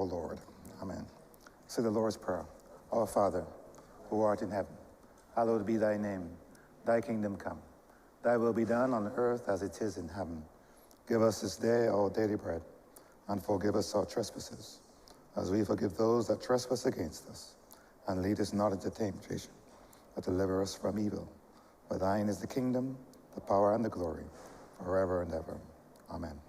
O Lord. Amen. Say the Lord's Prayer. Our Father, who art in heaven, hallowed be thy name. Thy kingdom come. Thy will be done on earth as it is in heaven. Give us this day our daily bread, and forgive us our trespasses, as we forgive those that trespass against us. And lead us not into temptation, but deliver us from evil. For thine is the kingdom, the power, and the glory, forever and ever. Amen.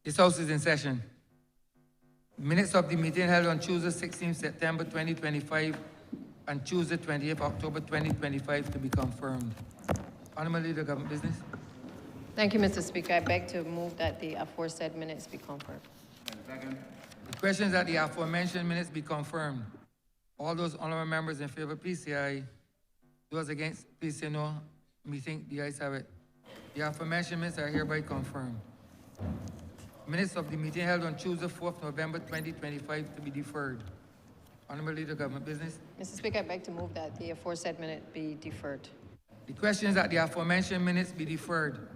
This House is in session. Minutes of the meeting held on Tuesday, 16 September 2025 and Tuesday, 28 October 2025 to be confirmed. Honourable Leader, Government Business. Thank you, Mr. Speaker. I beg to move that the aforesaid minutes be confirmed. Second. The question is that the aforementioned minutes be confirmed. All those honourable members in favour, please say aye. Those against, please say no. Methinks the ayes have it. The aforementioned minutes are hereby confirmed. Minutes of the meeting held on Tuesday, 4th November 2025 to be deferred. Honourable Leader, Government Business. Mr. Speaker, I beg to move that the aforesaid minute be deferred. The question is that the aforementioned minutes be deferred.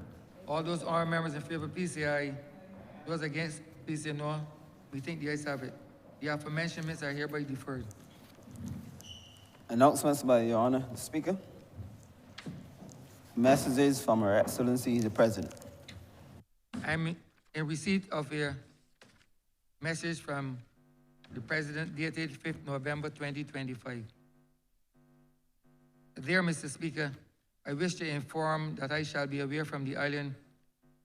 All those honourable members in favour, please say aye. Those against, please say no. We think the ayes have it. The aforementioned minutes are hereby deferred. Announcements by Your Honour, the Speaker. Messages from Her Excellency the President. I'm in receipt of a message from the President dated 5th November 2025. Dear Mr. Speaker, I wish to inform that I shall be away from the island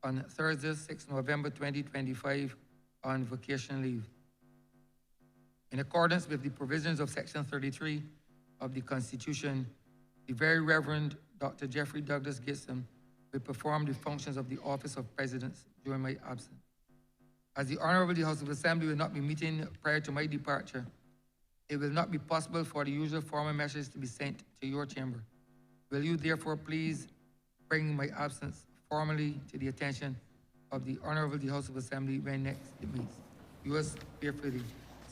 on Thursday, 6th November 2025 on vacation leave. In accordance with the provisions of Section 33 of the Constitution, the Very Reverend Dr. Jeffrey Douglas Gibson will perform the functions of the Office of President during my absence. As the Honourable the House of Assembly will not be meeting prior to my departure, it will not be possible for the usual formal message to be sent to your chamber. Will you therefore please bring my absence formally to the attention of the Honourable the House of Assembly when next it meets? Yours faithfully,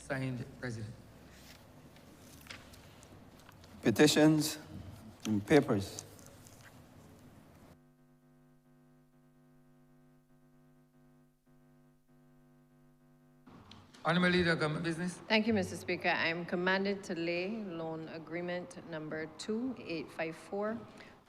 signed, President. Petitions and papers. Honourable Leader, Government Business. Thank you, Mr. Speaker. I am commanded to lay loan agreement number 2854,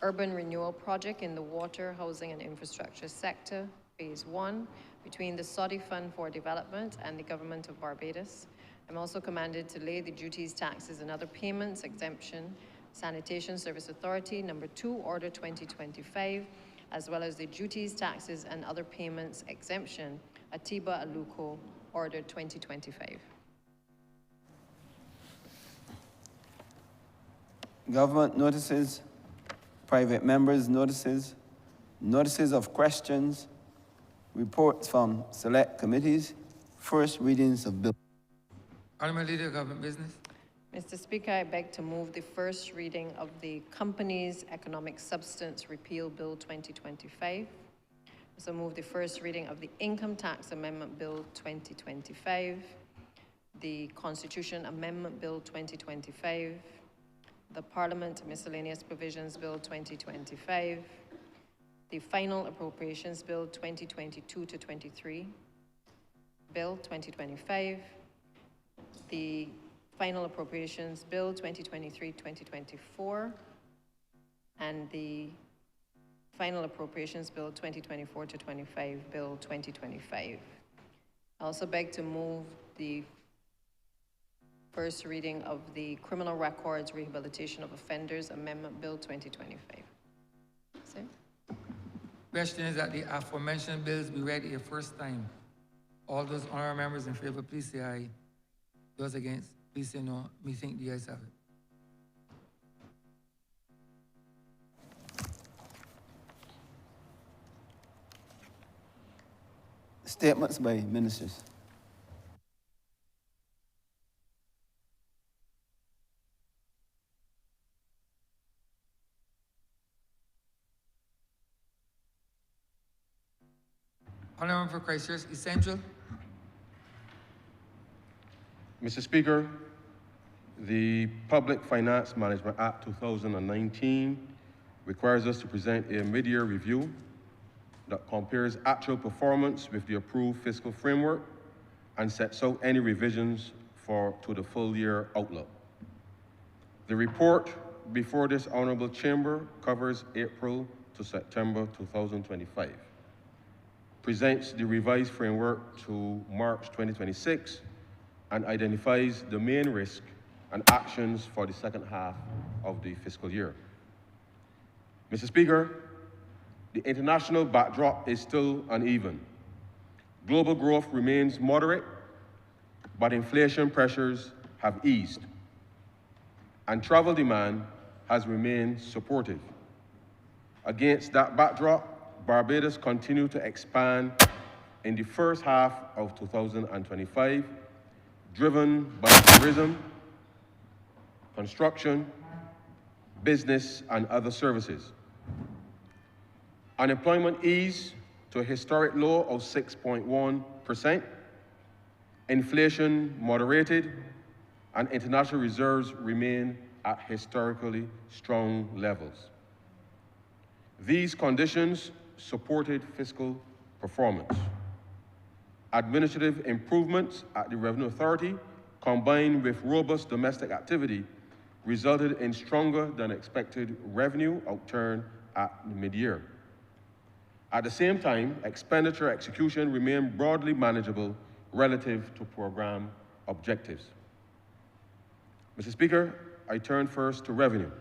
Urban Renewal Project in the Water, Housing and Infrastructure Sector, Phase 1, between the Saudi Fund for Development and the Government of Barbados. I'm also commanded to lay the duties, taxes, and other payments exemption, Sanitation Service Authority number 2, Order 2025, as well as the duties, taxes, and other payments exemption, Atiba Aluko, Order 2025. Government notices, private members' notices, notices of questions, reports from select committees, first readings of bills. Honourable Leader, Government Business. Mr. Speaker, I beg to move the first reading of the Companies Economic Substance Repeal Bill 2025. Also move the first reading of the Income Tax Amendment Bill 2025, the Constitution Amendment Bill 2025, the Parliament Miscellaneous Provisions Bill 2025, the Final Appropriations Bill 2022 to 23, Bill 2025, the Final Appropriations Bill 2023-2024, and the Final Appropriations Bill 2024 to 25, Bill 2025. I also beg to move the first reading of the Criminal Records Rehabilitation of Offenders Amendment Bill 2025. Sir? Question is that the aforementioned bills be read a first time. All those honorable members in favor, please say aye. Those against, please say no. Me think the ayes have it. Statements by ministers. Honorable for Christchurch Essential. Mr. Speaker, the Public Finance Management Act 2019 requires us to present a mid-year review that compares actual performance with the approved fiscal framework and sets out any revisions to the full year outlook. The report before this Honourable Chamber covers April to September 2025, presents the revised framework to March 2026, and identifies the main risk and actions for the second half of the fiscal year. Mr. Speaker, the international backdrop is still uneven. Global growth remains moderate, but inflation pressures have eased, and travel demand has remained supportive. Against that backdrop, Barbados continued to expand in the first half of 2025, driven by tourism, construction, business, and other services. Unemployment eased to a historic low of 6.1%. Inflation moderated, and international reserves remain at historically strong levels. These conditions supported fiscal performance. Administrative improvements at the Revenue Authority, combined with robust domestic activity, resulted in stronger than expected revenue outturn at mid-year. At the same time, expenditure execution remained broadly manageable relative to program objectives. Mr. Speaker, I turn first to revenue.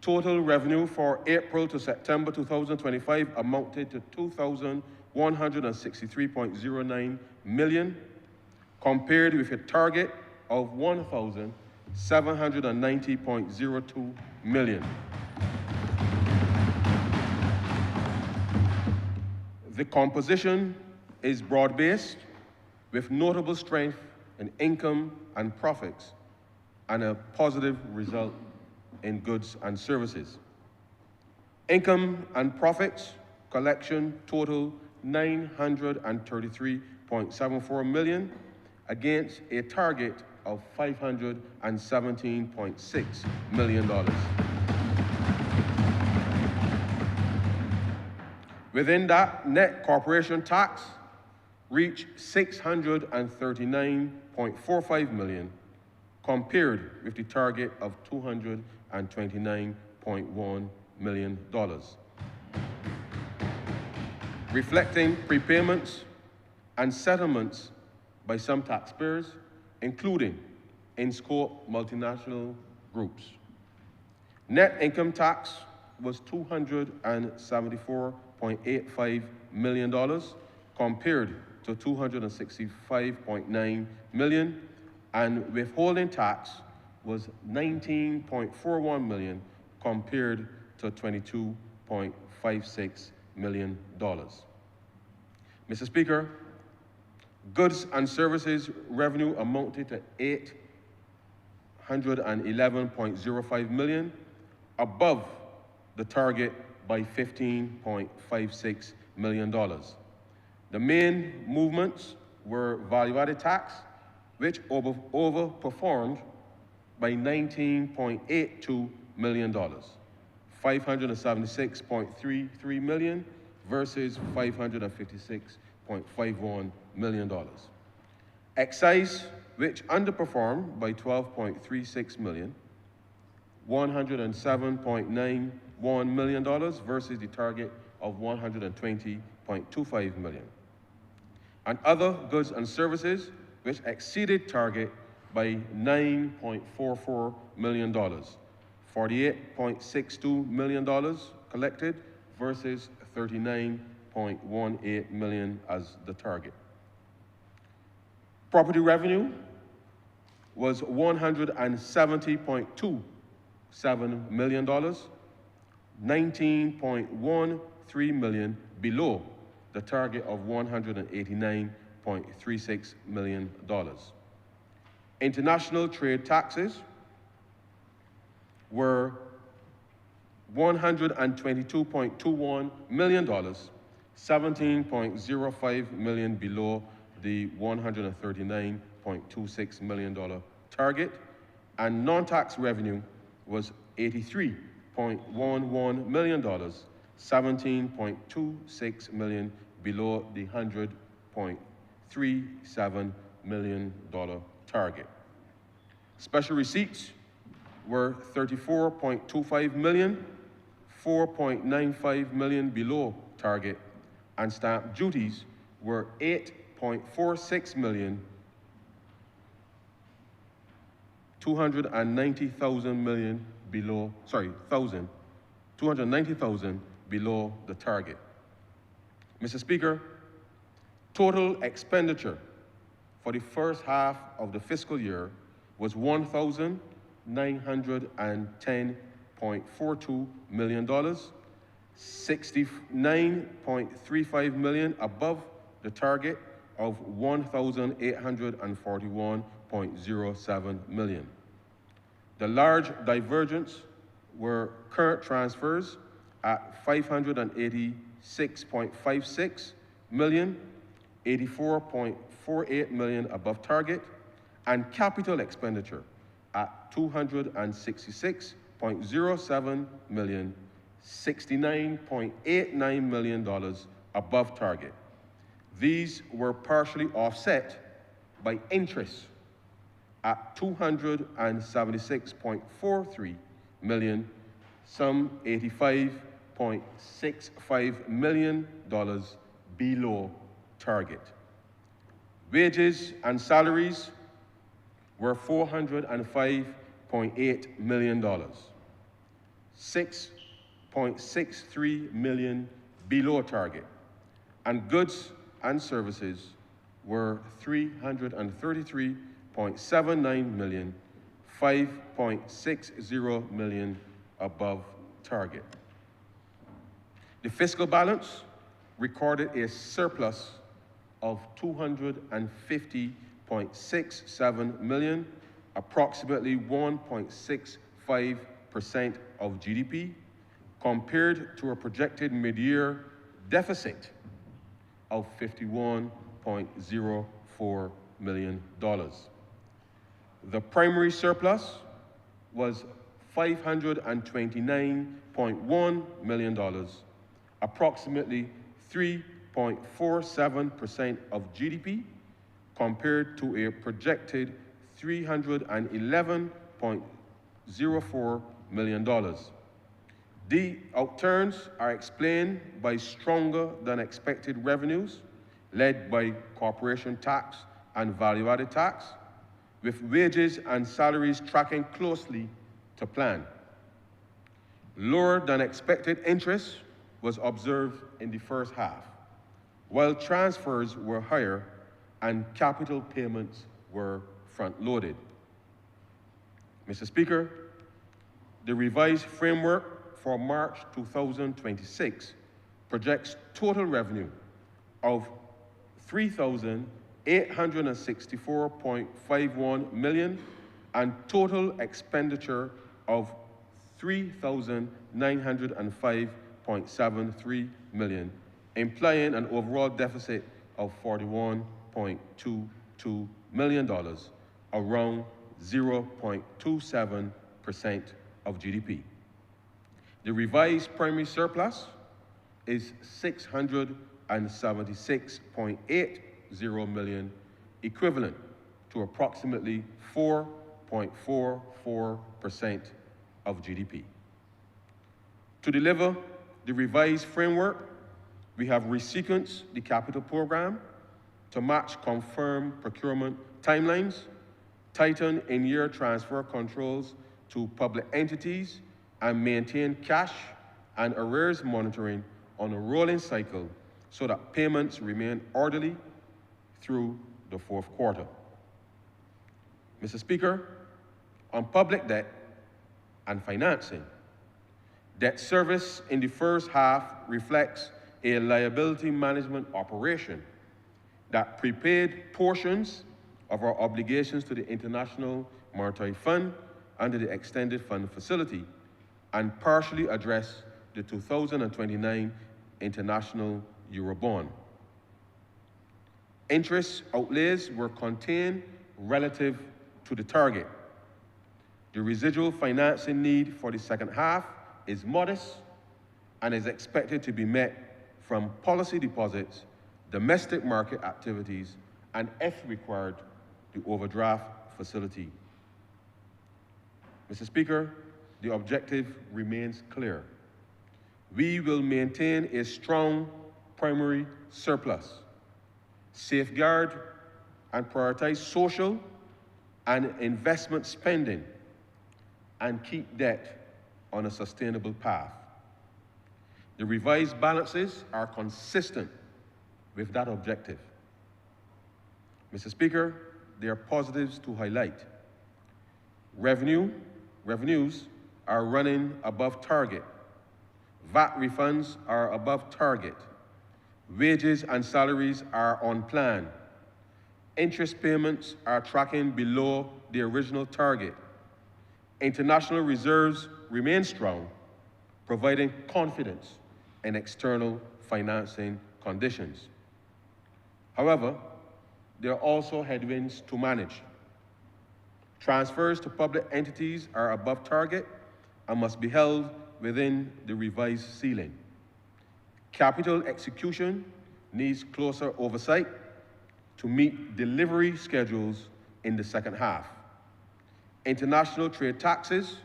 Total revenue for April to September 2025 amounted to $2,163.09 million, compared with a target of $1,790.02 million. The composition is broad-based, with notable strength in income and profits, and a positive result in goods and services. Income and profits collection total $933.74 million against a target of $517.6 million. Within that, net corporation tax reached $639.45 million, compared with the target of $229.1 million, reflecting prepayments and settlements by some taxpayers, including in-scope multinational groups. Net income tax was $274.85 million, compared to $265.9 million, and withholding tax was $19.41 million, compared to $22.56 million. Mr. Speaker, goods and services revenue amounted to $811.05 million, above the target by $15.56 million. The main movements were value-added tax, which overperformed by $19.82 million, $576.33 million versus $556.51 million. Excise, which underperformed by $12.36 million, $107.91 million versus the target of $120.25 million. And other goods and services, which exceeded target by $9.44 million, $48.62 million collected versus $39.18 million as the target. Property revenue was $170.27 million, $19.13 million below the target of $189.36 million. International trade taxes were $122.21 million, $17.05 million below the $139.26 million target, and non-tax revenue was $83.11 million, $17.26 million below the $100.37 million target. Special receipts were $34.25 million, $4.95 million below target, and stamp duties were $8.46 million, $290,000 below the target. Mr. Speaker, total expenditure for the first half of the fiscal year was $1,910.42 million, $69.35 million above the target of $1,841.07 million. The large divergence were current transfers at $586.56 million, $84.48 million above target, and capital expenditure at $266.07 million, $69.89 million above target. These were partially offset by interest at $276.43 million, some $85.65 million below target. Wages and salaries were $405.8 million, $6.63 million below target, and goods and services were $333.79 million, $5.60 million above target. The fiscal balance recorded a surplus of $250.67 million, approximately 1.65% of GDP, compared to a projected mid-year deficit of $51.04 million. The primary surplus was $529.1 million, approximately 3.47% of GDP, compared to a projected $311.04 million. The outturns are explained by stronger than expected revenues, led by corporation tax and value-added tax, with wages and salaries tracking closely to plan. Lower than expected interest was observed in the first half, while transfers were higher and capital payments were front-loaded. Mr. Speaker, the revised framework for March 2026 projects total revenue of $3,864.51 million and total expenditure of $3,905.73 million, implying an overall deficit of $41.22 million, around 0.27% of GDP. The revised primary surplus is $676.80 million, equivalent to approximately 4.44% of GDP. To deliver the revised framework, we have resequenced the capital program to match confirmed procurement timelines, tighten in-year transfer controls to public entities, and maintain cash and arrears monitoring on a rolling cycle so that payments remain orderly through the fourth quarter. Mr. Speaker, on public debt and financing, debt service in the first half reflects a liability management operation that prepaid portions of our obligations to the International Monetary Fund under the Extended Fund Facility and partially addressed the 2029 International Eurobond. Interest outlays were contained relative to the target. The residual financing need for the second half is modest and is expected to be met from policy deposits, domestic market activities, and if required, the overdraft facility. Mr. Speaker, the objective remains clear. We will maintain a strong primary surplus, safeguard and prioritize social and investment spending, and keep debt on a sustainable path. The revised balances are consistent with that objective. Mr. Speaker, there are positives to highlight. Revenues are running above target. VAT refunds are above target. Wages and salaries are on plan. Interest payments are tracking below the original target. International reserves remain strong, providing confidence in external financing conditions. However, there are also headwinds to manage. Transfers to public entities are above target and must be held within the revised ceiling. Capital execution needs closer oversight to meet delivery schedules in the second half. International trade taxes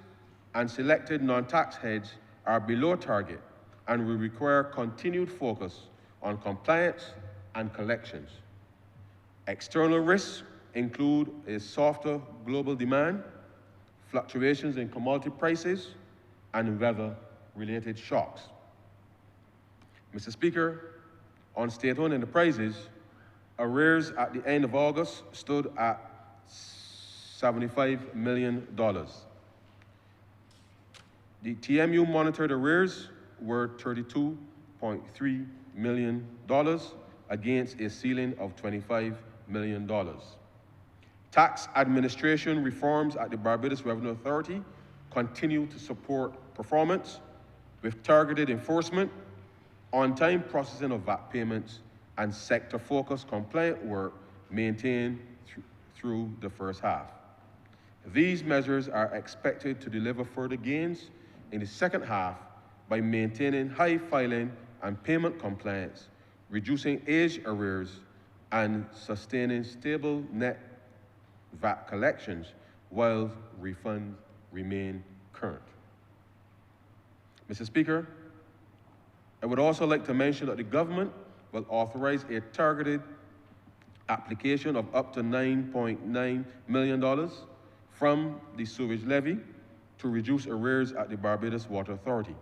and selected non-tax heads are below target and will require continued focus on compliance and collections. External risks include a softer global demand, fluctuations in commodity prices, and weather-related shocks. Mr. Speaker, on state-owned enterprises, arrears at the end of August stood at $75 million. The TMU monitored arrears were $32.3 million against a ceiling of $25 million. Tax administration reforms at the Barbados Revenue Authority continue to support performance with targeted enforcement, on-time processing of VAT payments, and sector-focused compliant work maintained through the first half. These measures are expected to deliver further gains in the second half by maintaining high filing and payment compliance, reducing age arrears, and sustaining stable net VAT collections while refunds remain current. Mr. Speaker, I would also like to mention that the government will authorize a targeted application of up to $9.9 million from the sewage levy to reduce arrears at the Barbados Water Authority.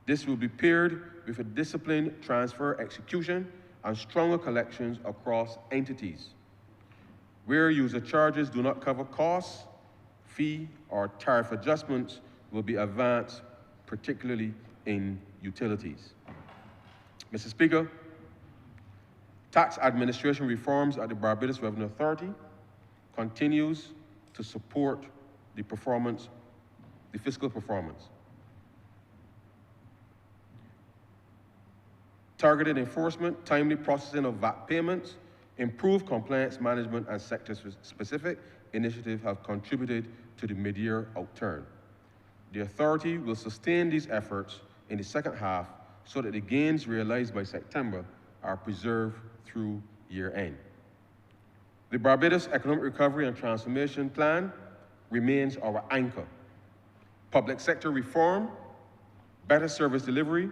This will be paired with a disciplined transfer execution and stronger collections across entities. Where user charges do not cover costs, fee or tariff adjustments will be advanced, particularly in utilities. Mr. Speaker, tax administration reforms at the Barbados Revenue Authority continues to support the fiscal performance. targeted enforcement, timely processing of VAT payments, improved compliance management, and sector-specific initiatives have contributed to the mid-year outturn. The authority will sustain these efforts in the second half so that the gains realized by September are preserved through year-end. The Barbados Economic Recovery and Transformation Plan remains our anchor. Public sector reform, better service delivery,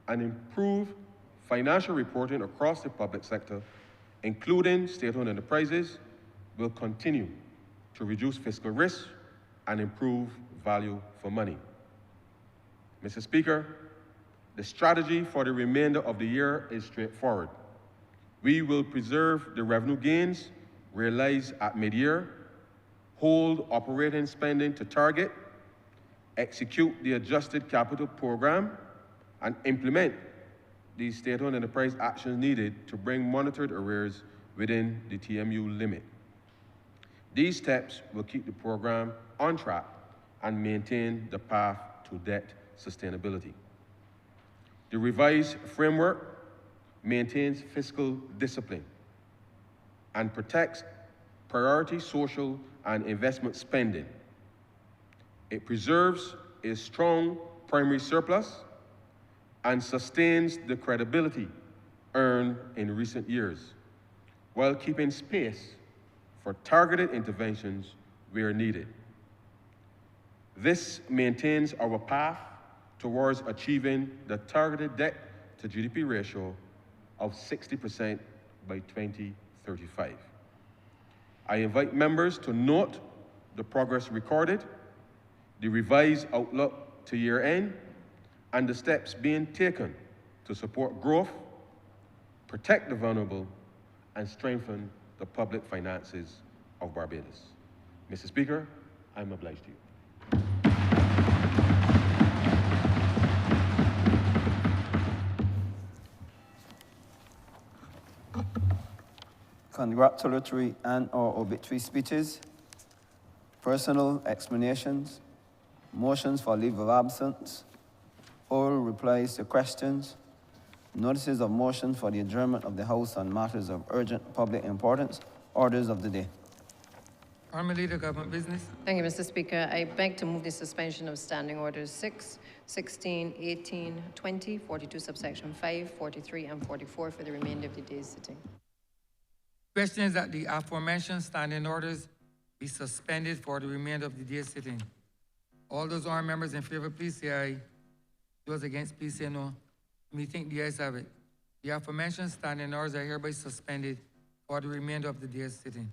and improved financial reporting across the public sector, including state-owned enterprises, will continue to reduce fiscal risk and improve value for money. Mr. Speaker, the strategy for the remainder of the year is straightforward. We will preserve the revenue gains realized at mid-year, hold operating spending to target, execute the adjusted capital program, and implement the state-owned enterprise actions needed to bring monitored arrears within the TMU limit. These steps will keep the program on track and maintain the path to debt sustainability. The revised framework maintains fiscal discipline and protects priority social and investment spending. It preserves a strong primary surplus and sustains the credibility earned in recent years, while keeping space for targeted interventions where needed. This maintains our path towards achieving the targeted debt to GDP ratio of 60% by 2035. I invite members to note the progress recorded, the revised outlook to year end, and the steps being taken to support growth, protect the vulnerable, and strengthen the public finances of Barbados. Mr. Speaker, I'm obliged to you. Congratulatory and/or obituary speeches, personal explanations, motions for leave of absence, oral replies to questions, notices of motion for the adjournment of the House on matters of urgent public importance, orders of the day. Honourable Leader, Government Business. Thank you, Mr. Speaker. I beg to move the suspension of Standing Orders 6, 16, 18, 20, 42, subsection 5, 43, and 44 for the remainder of the day's sitting. Question is that the aforementioned standing orders be suspended for the remainder of the day's sitting. All those honourable members in favour, please say aye. Those against, please say no. Methinks the ayes have it. The aforementioned standing orders are hereby suspended for the remainder of the day's sitting.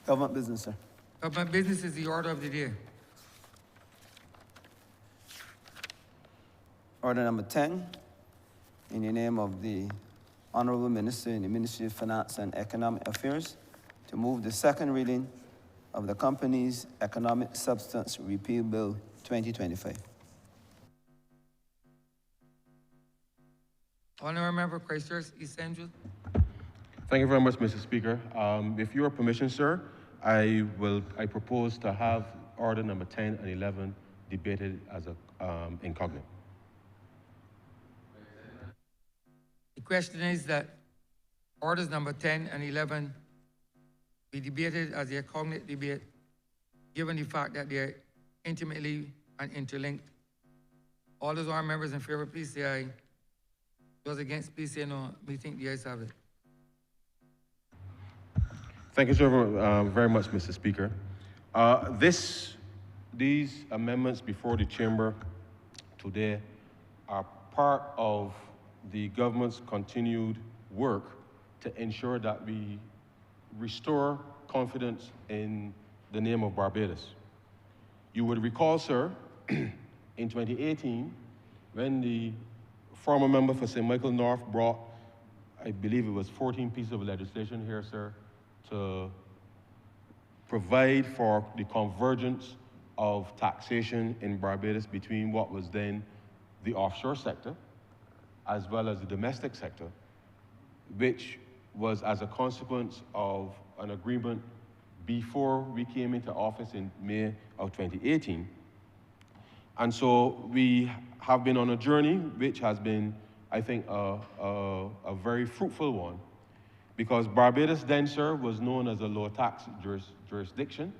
Government business, sir. Government business is the order of the day. Order number 10, in the name of the Honourable Minister in the Ministry of Finance and Economic Affairs, to move the second reading of the company's Economic Substance Repeal Bill 2025. Honourable Member Christchurch, East Central. Thank you very much, Mr. Speaker. With your permission, sir, I propose to have order number 10 and 11 debated as incognito. The question is that orders number 10 and 11 be debated as a cognate debate, given the fact that they are intimately and interlinked. All those honourable members in favour, please say aye. Those against, please say no. We think the ayes have it. Thank you, sir, very much, Mr. Speaker. These amendments before the chamber today are part of the government's continued work to ensure that we restore confidence in the name of Barbados. You would recall, sir, in 2018, when the former member for St. Michael North brought, I believe it was 14 pieces of legislation here, sir, to provide for the convergence of taxation in Barbados between what was then the offshore sector as well as the domestic sector, which was as a consequence of an agreement before we came into office in May of 2018. And so we have been on a journey which has been, I think, a very fruitful one, because Barbados then, sir, was known as a low tax jurisdiction,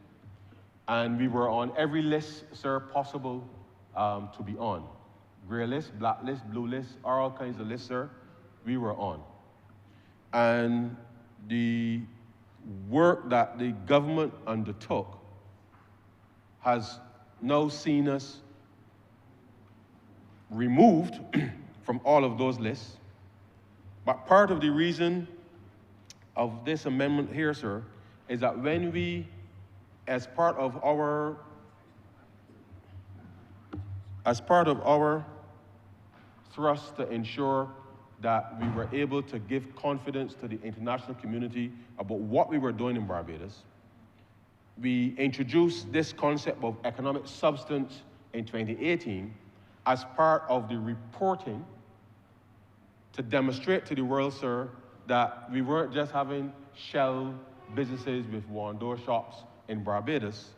and we were on every list, sir, possible to be on. Gray list, black list, blue list, all kinds of lists, sir, we were on. And the work that the government undertook has now seen us removed from all of those lists. But part of the reason of this amendment here, sir, is that when we, as part of our thrust to ensure that we were able to give confidence to the international community about what we were doing in Barbados, we introduced this concept of economic substance in 2018 as part of the reporting to demonstrate to the world, sir, that we weren't just having shell businesses with one-door shops in Barbados,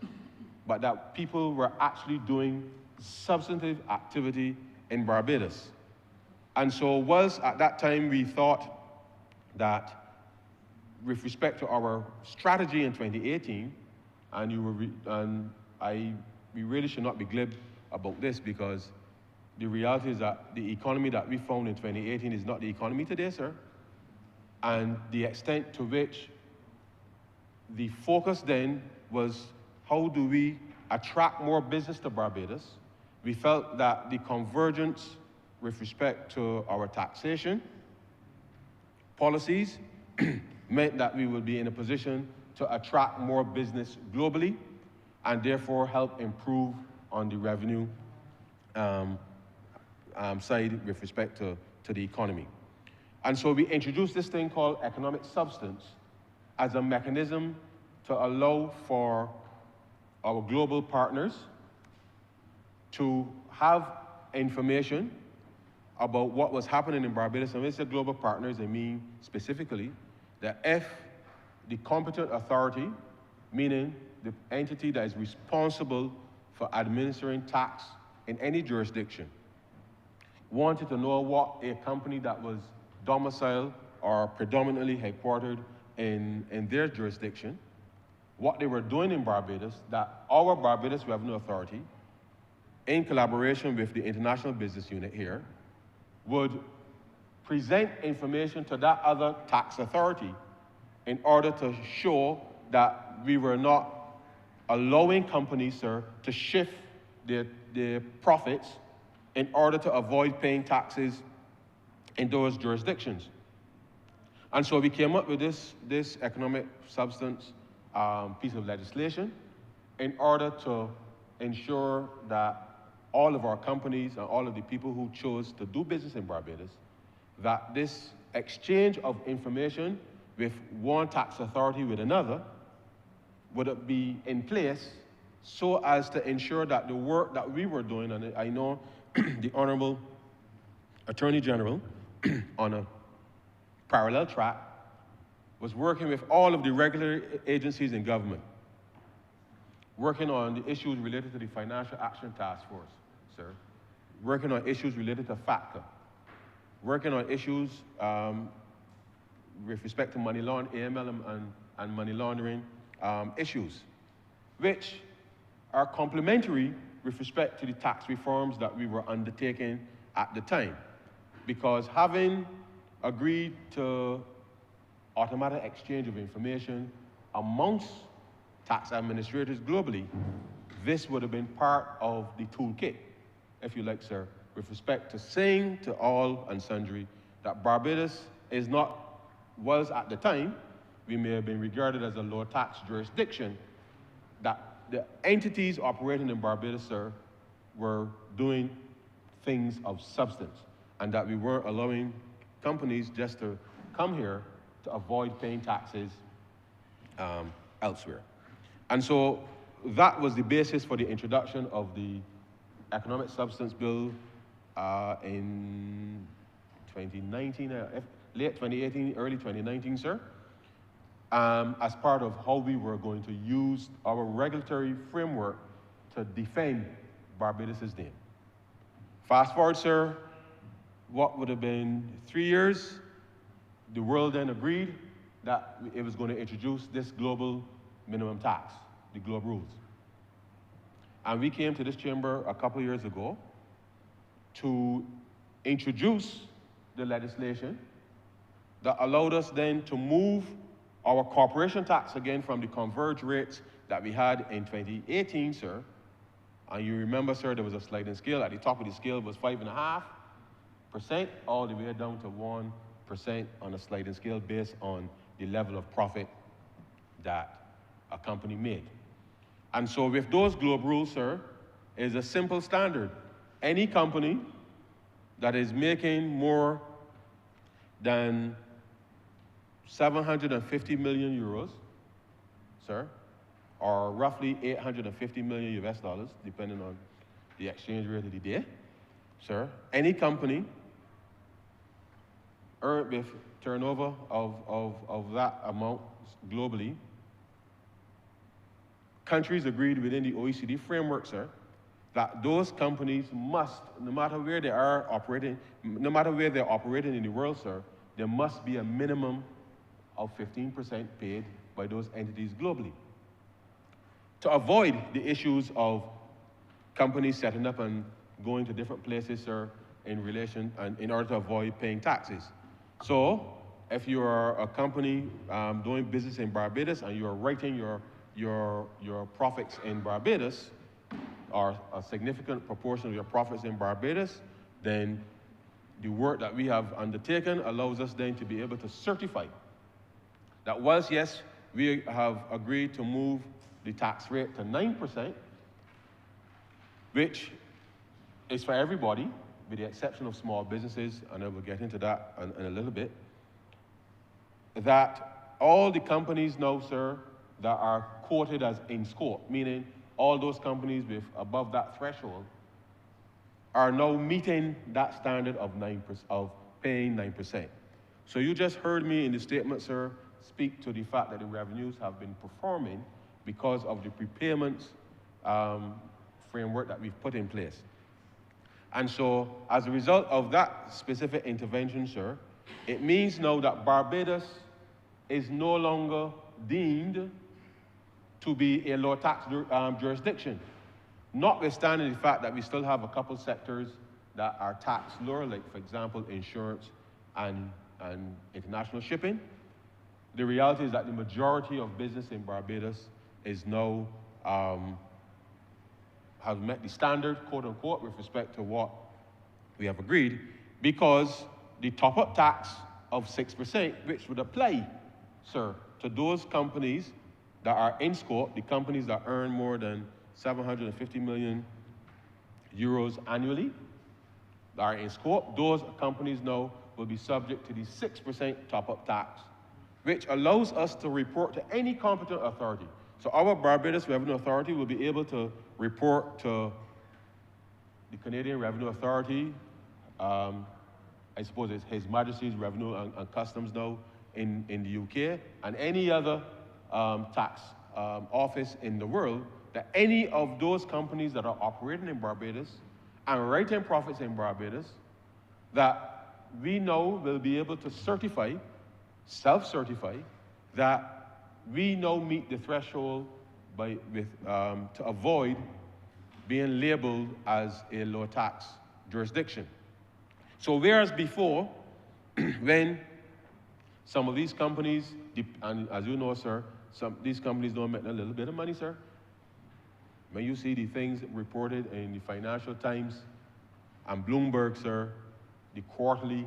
but that people were actually doing substantive activity in Barbados. And so whilst at that time we thought that with respect to our strategy in 2018, we really should not be glib about this, because the reality is that the economy that we found in 2018 is not the economy today, sir. And the extent to which the focus then was, how do we attract more business to Barbados? We felt that the convergence with respect to our taxation policies meant that we would be in a position to attract more business globally and therefore help improve on the revenue side with respect to the economy. And so we introduced this thing called economic substance as a mechanism to allow for our global partners to have information about what was happening in Barbados. And when I say global partners, I mean specifically that if the competent authority, meaning the entity that is responsible for administering tax in any jurisdiction, wanted to know what a company that was domiciled or predominantly headquartered in their jurisdiction, what they were doing in Barbados, that our Barbados Revenue Authority, in collaboration with the International Business Unit here, would present information to that other tax authority in order to show that we were not allowing companies, sir, to shift their profits in order to avoid paying taxes in those jurisdictions. And so we came up with this economic substance piece of legislation in order to ensure that all of our companies and all of the people who chose to do business in Barbados, that this exchange of information with one tax authority with another would be in place so as to ensure that the work that we were doing, and I know the Honourable Attorney General on a parallel track was working with all of the regular agencies in government, working on the issues related to the Financial Action Task Force, sir, working on issues related to FATCA, working on issues with respect to money laundering, AML and money laundering issues, which are complementary with respect to the tax reforms that we were undertaking at the time. Because having agreed to automatic exchange of information amongst tax administrators globally, this would have been part of the toolkit, if you like, sir, with respect to saying to all and sundry that Barbados is not, was at the time, we may have been regarded as a low tax jurisdiction, that the entities operating in Barbados, sir, were doing things of substance, and that we weren't allowing companies just to come here to avoid paying taxes elsewhere. And so that was the basis for the introduction of the Economic Substance Bill in 2019, late 2018, early 2019, sir, as part of how we were going to use our regulatory framework to defend Barbados' name. Fast forward, sir, what would have been 3 years, the world then agreed that it was going to introduce this global minimum tax, the Globe rules. And we came to this chamber a couple of years ago to introduce the legislation that allowed us then to move our corporation tax again from the converged rates that we had in 2018, sir. And you remember, sir, there was a sliding scale. At the top of the scale was 5.5%, all the way down to 1% on a sliding scale based on the level of profit that a company made. And so with those Globe rules, sir, is a simple standard. Any company that is making more than 750 million euros, sir, or roughly 850 million US dollars, depending on the exchange rate of the day, sir, any company earned with turnover of that amount globally, countries agreed within the OECD framework, sir, that those companies must, no matter where they are operating, no matter where they're operating in the world, sir, there must be a minimum of 15% paid by those entities globally. To avoid the issues of companies setting up and going to different places, sir, in order to avoid paying taxes. So, if you are a company doing business in Barbados and you are writing your profits in Barbados, or a significant proportion of your profits in Barbados, then the work that we have undertaken allows us then to be able to certify that whilst, yes, we have agreed to move the tax rate to 9%, which is for everybody, with the exception of small businesses, and I will get into that in a little bit, that all the companies now, sir, that are quoted as in scope, meaning all those companies with above that threshold, are now meeting that standard of paying 9%. So you just heard me in the statement, sir, speak to the fact that the revenues have been performing because of the prepayments framework that we've put in place. And so, as a result of that specific intervention, sir, it means now that Barbados is no longer deemed to be a low tax jurisdiction, notwithstanding the fact that we still have a couple sectors that are taxed lower, like, for example, insurance and international shipping. The reality is that the majority of business in Barbados is now have met the standard, quote unquote, with respect to what we have agreed, because the top-up tax of 6%, which would apply, sir, to those companies that are in scope, the companies that earn more than 750 million euros annually, that are in scope, those companies now will be subject to the 6% top-up tax, which allows us to report to any competent authority. So our Barbados Revenue Authority will be able to report to the Canadian Revenue Authority, I suppose it's His Majesty's Revenue and Customs now in the UK, and any other tax office in the world, that any of those companies that are operating in Barbados and writing profits in Barbados, that we now will be able to certify, self-certify, that we now meet the threshold to avoid being labeled as a low tax jurisdiction. So whereas before, when some of these companies, and as you know, sir, these companies don't make a little bit of money, sir. When you see the things reported in the Financial Times and Bloomberg, sir, the quarterly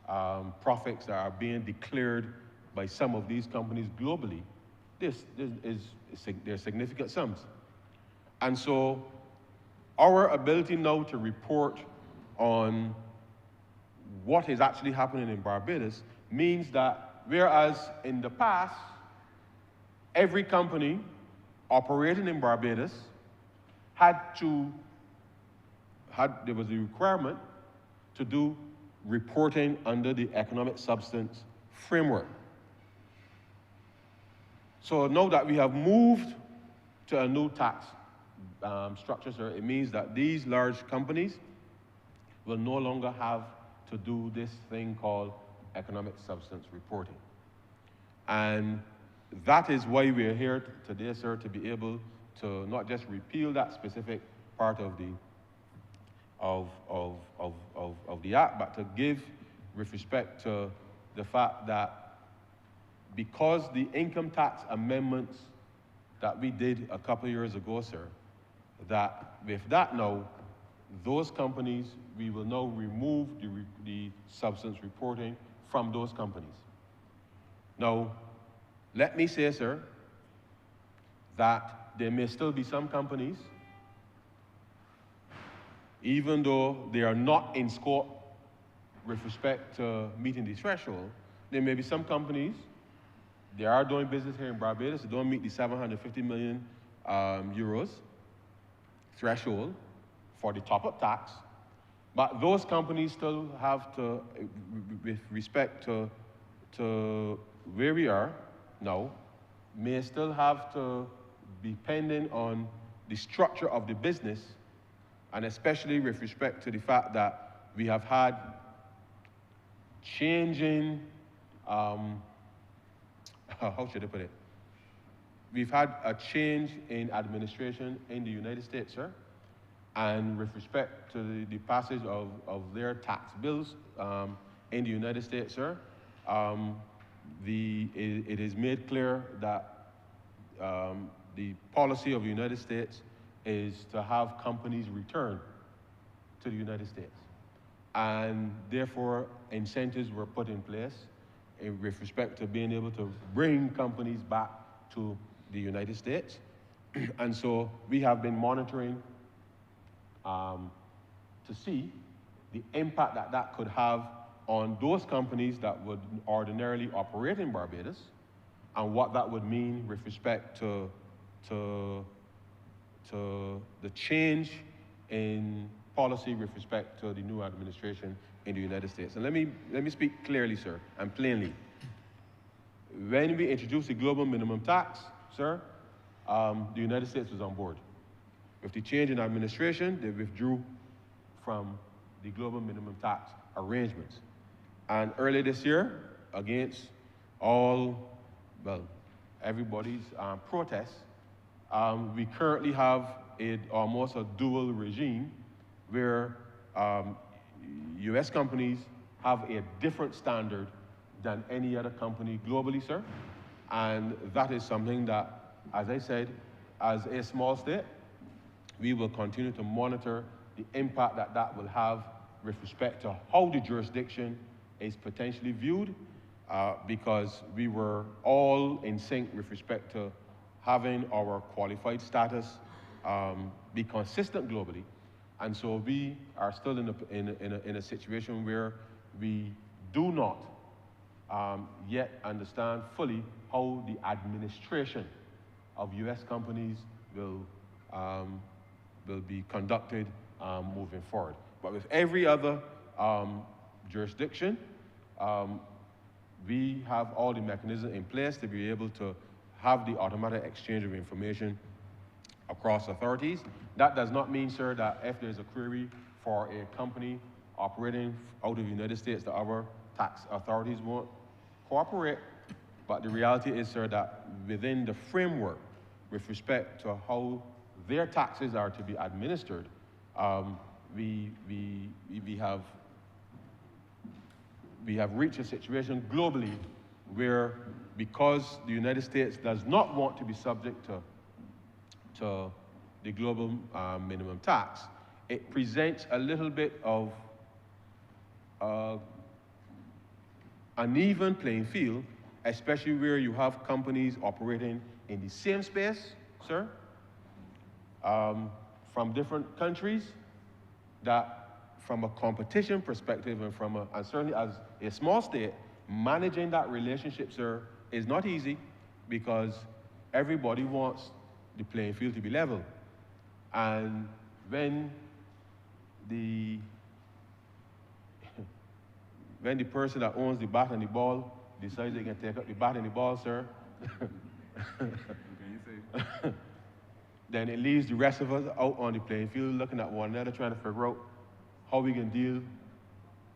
profits that are being declared by some of these companies globally, they're significant sums. And so our ability now to report on what is actually happening in Barbados means that whereas in the past, every company operating in Barbados there was a requirement to do reporting under the economic substance framework. So now that we have moved to a new tax structure, sir, it means that these large companies will no longer have to do this thing called economic substance reporting. And that is why we are here today, sir, to be able to not just repeal that specific part of the act, but to give with respect to the fact that because the income tax amendments that we did a couple of years ago, sir, that with that now, those companies, we will now remove the substance reporting from those companies. Now, let me say, sir, that there may still be some companies, even though they are not in scope with respect to meeting the threshold, there may be some companies, they are doing business here in Barbados, they don't meet the 750 million euros threshold for the top-up tax, but those companies still have to, with respect to where we are now, may still have to be pending on the structure of the business, and especially with respect to the fact that we have had changing, how should I put it? We've had a change in administration in the United States, sir, and with respect to the passage of their tax bills in the United States, sir, it is made clear that the policy of the United States is to have companies return to the United States. And therefore, incentives were put in place with respect to being able to bring companies back to the United States. And so we have been monitoring to see the impact that that could have on those companies that would ordinarily operate in Barbados, and what that would mean with respect to the change in policy with respect to the new administration in the United States. And let me speak clearly, sir, and plainly. When we introduced the global minimum tax, sir, the United States was on board. With the change in administration, they withdrew from the global minimum tax arrangements. And earlier this year, against all, well, everybody's protests, we currently have almost a dual regime where US companies have a different standard than any other company globally, sir. And that is something that, as I said, as a small state, we will continue to monitor the impact that that will have with respect to how the jurisdiction is potentially viewed, because we were all in sync with respect to having our qualified status be consistent globally. And so we are still in a situation where we do not yet understand fully how the administration of US companies will be conducted moving forward. But with every other jurisdiction, we have all the mechanisms in place to be able to have the automatic exchange of information across authorities. That does not mean, sir, that if there's a query for a company operating out of the United States, that our tax authorities won't cooperate. But the reality is, sir, that within the framework with respect to how their taxes are to be administered, we have reached a situation globally where, because the United States does not want to be subject to the global minimum tax, it presents a little bit of uneven playing field, especially where you have companies operating in the same space, sir, from different countries, that from a competition perspective and certainly as a small state, managing that relationship, sir, is not easy, because everybody wants the playing field to be level. And when when the person that owns the bat and the ball decides they can take up the bat and the ball, sir, then it leaves the rest of us out on the playing field looking at one another, trying to figure out how we can deal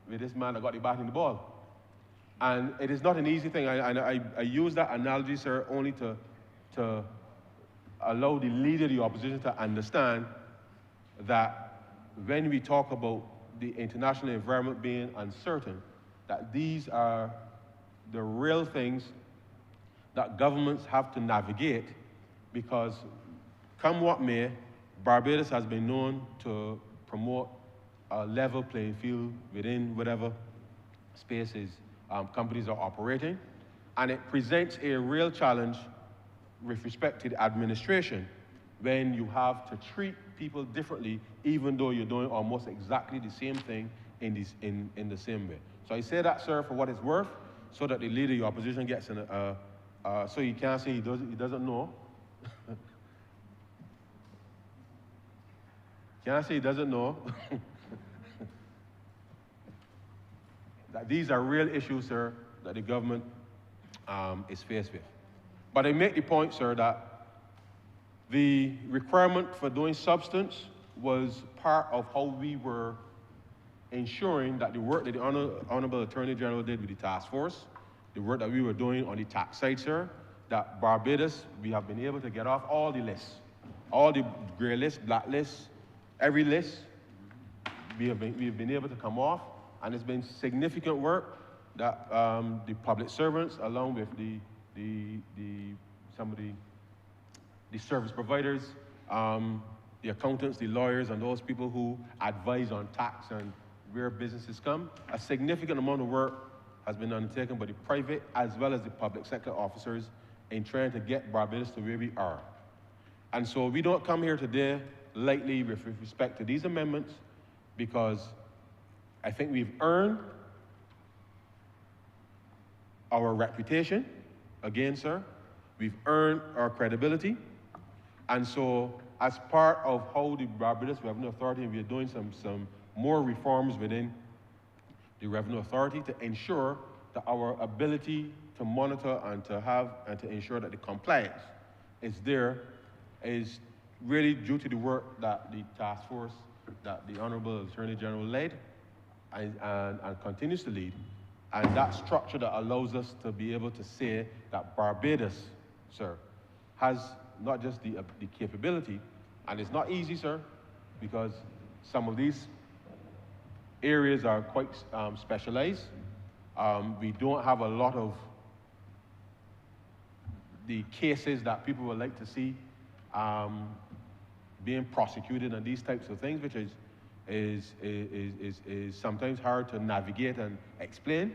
with this man that got the bat and the ball. And it is not an easy thing. I use that analogy, sir, only to allow the leader of the opposition to understand that when we talk about the international environment being uncertain, that these are the real things that governments have to navigate, because come what may, Barbados has been known to promote a level playing field within whatever spaces companies are operating. And it presents a real challenge with respect to the administration when you have to treat people differently, even though you're doing almost exactly the same thing in the same way. So I say that, sir, for what it's worth, so that the leader of the opposition gets so you can't say he doesn't know. Can't say he doesn't know. That these are real issues, sir, that the government is faced with. But I make the point, sir, that the requirement for doing substance was part of how we were ensuring that the work that the Honourable Attorney General did with the task force, the work that we were doing on the tax side, sir, that Barbados, we have been able to get off all the lists, all the grey lists, black lists, every list, we have been able to come off, and it's been significant work that the public servants, along with some of the service providers, the accountants, the lawyers, and those people who advise on tax and where businesses come, a significant amount of work has been undertaken by the private as well as the public sector officers in trying to get Barbados to where we are. And so we don't come here today lightly with respect to these amendments, because I think we've earned our reputation, again, sir. We've earned our credibility. And so as part of how the Barbados Revenue Authority, we are doing some more reforms within the Revenue Authority to ensure that our ability to monitor and to ensure that the compliance is there is really due to the work that the task force that the Honourable Attorney General led and continues to lead, and that structure that allows us to be able to say that Barbados, sir, has not just the capability, and it's not easy, sir, because some of these areas are quite specialized. We don't have a lot of the cases that people would like to see being prosecuted and these types of things, which is sometimes hard to navigate and explain.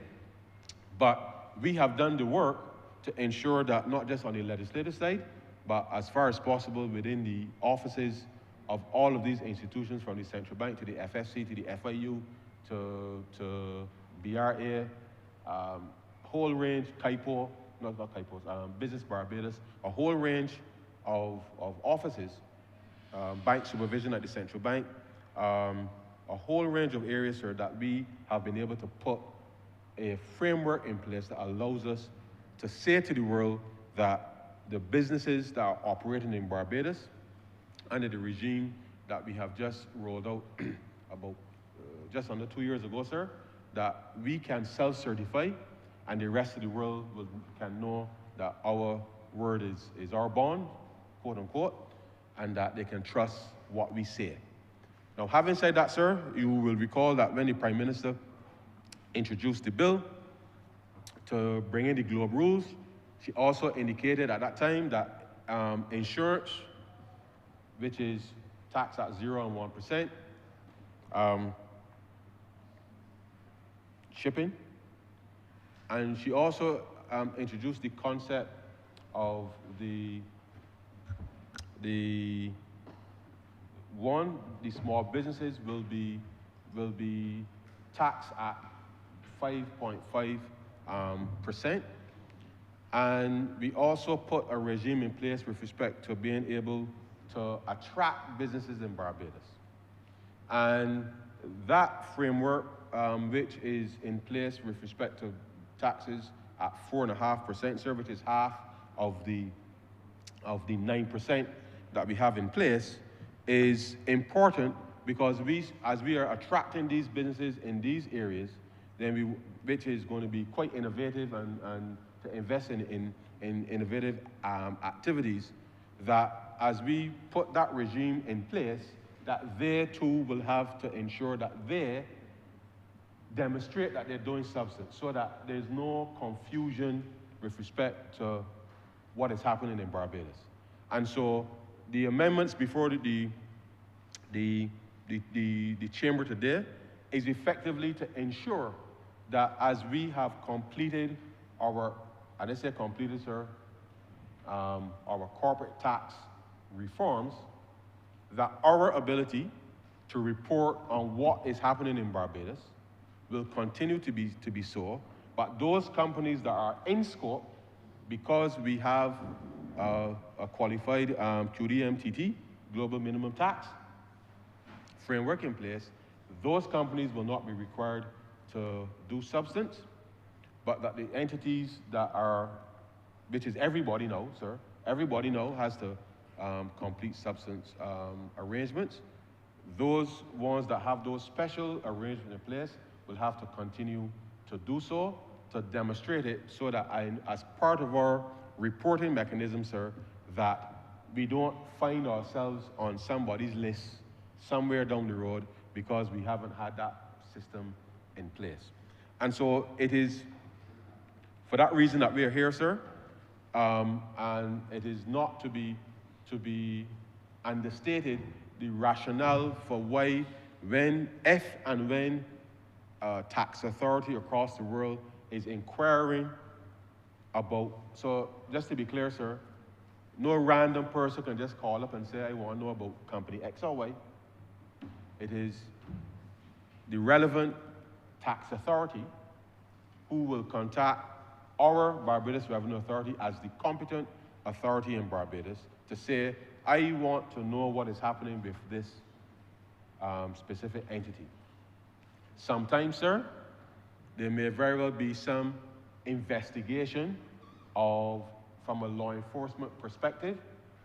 But we have done the work to ensure that not just on the legislative side, but as far as possible within the offices of all of these institutions, from the Central Bank to the FFC to the FIU to BRA, whole range, KIPO, not KIPOs, Business Barbados, a whole range of offices, bank supervision at the Central Bank, a whole range of areas, sir, that we have been able to put a framework in place that allows us to say to the world that the businesses that are operating in Barbados under the regime that we have just rolled out about just under 2 years ago, sir, that we can self-certify and the rest of the world can know that our word is our bond, quote unquote, and that they can trust what we say. Now, having said that, sir, you will recall that when the Prime Minister introduced the bill to bring in the Globe rules, she also indicated at that time that insurance, which is taxed at 0 and 1%, shipping, and she also introduced the concept of the small businesses will be taxed at 5.5%. And we also put a regime in place with respect to being able to attract businesses in Barbados. And that framework which is in place with respect to taxes at 4.5%, sir, which is half of the 9% that we have in place, is important because as we are attracting these businesses in these areas, then which is going to be quite innovative and to invest in innovative activities, that as we put that regime in place, that they too will have to ensure that they demonstrate that they're doing substance so that there's no confusion with respect to what is happening in Barbados. And so the amendments before the chamber today is effectively to ensure that as we have completed our, and I say completed, sir, our corporate tax reforms, that our ability to report on what is happening in Barbados will continue to be so, but those companies that are in scope, because we have a qualified QDMTT, Global Minimum Tax framework in place, those companies will not be required to do substance, but that the entities that are, which is everybody now, sir, everybody now has to complete substance arrangements. Those ones that have those special arrangements in place will have to continue to do so, to demonstrate it, so that as part of our reporting mechanism, sir, that we don't find ourselves on somebody's list somewhere down the road because we haven't had that system in place. And so it is for that reason that we are here, sir, and it is not to be understated the rationale for why, if and when a tax authority across the world is inquiring about, so just to be clear, sir, no random person can just call up and say, I want to know about company X or Y. It is the relevant tax authority who will contact our Barbados Revenue Authority as the competent authority in Barbados to say, I want to know what is happening with this specific entity. Sometimes, sir, there may very well be some investigation from a law enforcement perspective,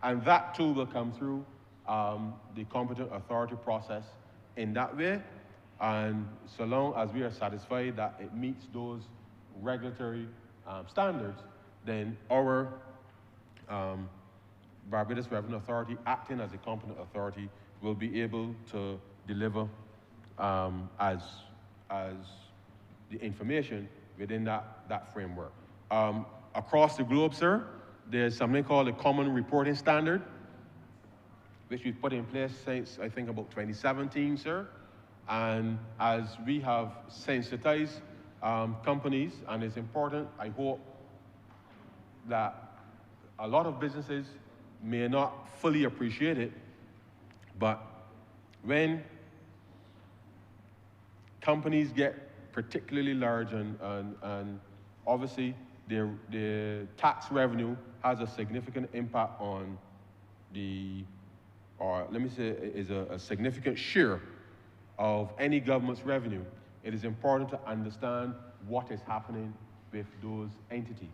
and that too will come through the competent authority process in that way. And so long as we are satisfied that it meets those regulatory standards, then our Barbados Revenue Authority, acting as a competent authority, will be able to deliver as the information within that framework. Across the globe, sir, there's something called a Common Reporting Standard, which we've put in place since, I think, about 2017, sir. And as we have sensitized companies, and it's important, I hope, that a lot of businesses may not fully appreciate it, but when companies get particularly large and obviously their tax revenue has a significant impact on or let me say, is a significant share of any government's revenue, it is important to understand what is happening with those entities.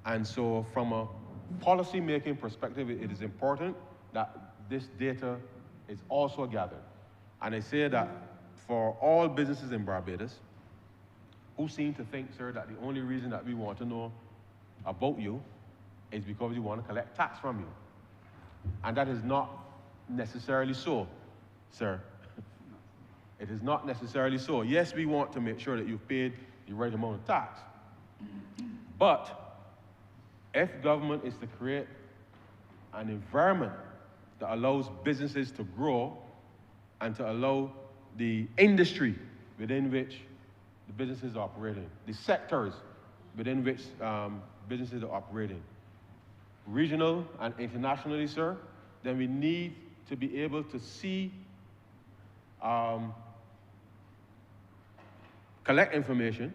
And so from a policy-making perspective, it is important that this data is also gathered. And I say that for all businesses in Barbados who seem to think, sir, that the only reason that we want to know about you is because we want to collect tax from you. And that is not necessarily so, sir. It is not necessarily so. Yes, we want to make sure that you've paid the right amount of tax. But if government is to create an environment that allows businesses to grow and to allow the industry within which the businesses are operating, the sectors within which businesses are operating, regional and internationally, sir, then we need to be able to see, collect information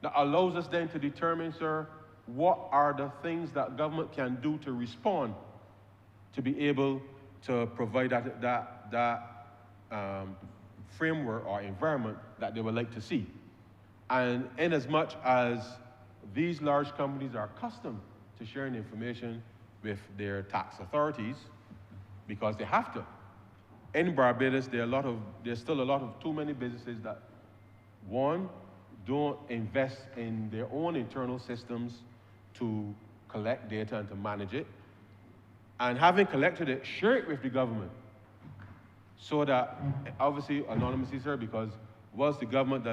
that allows us then to determine, sir, what are the things that government can do to respond to be able to provide that framework or environment that they would like to see. And in as much as these large companies are accustomed to sharing information with their tax authorities, because they have to. In Barbados, there's still a lot of too many businesses that, one, don't invest in their own internal systems to collect data and to manage it. And having collected it, share it with the government. So that, obviously, anonymously, sir, because whilst the government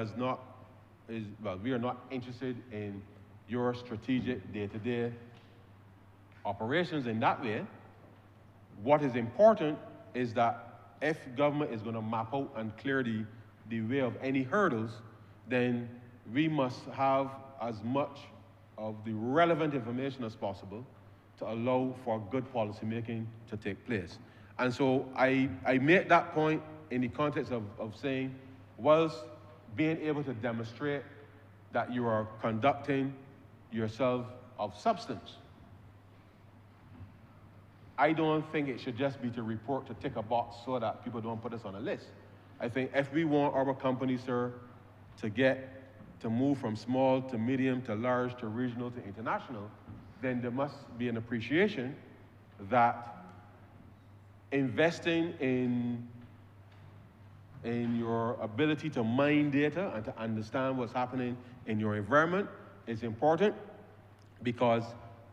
we are not interested in your strategic day-to-day operations in that way. What is important is that if government is going to map out and clear the way of any hurdles, then we must have as much of the relevant information as possible to allow for good policy making to take place. And so I make that point in the context of saying, whilst being able to demonstrate that you are conducting yourself of substance, I don't think it should just be to report to tick a box so that people don't put us on a list. I think if we want our company, sir, to move from small to medium to large to regional to international, then there must be an appreciation that investing in your ability to mine data and to understand what's happening in your environment is important, because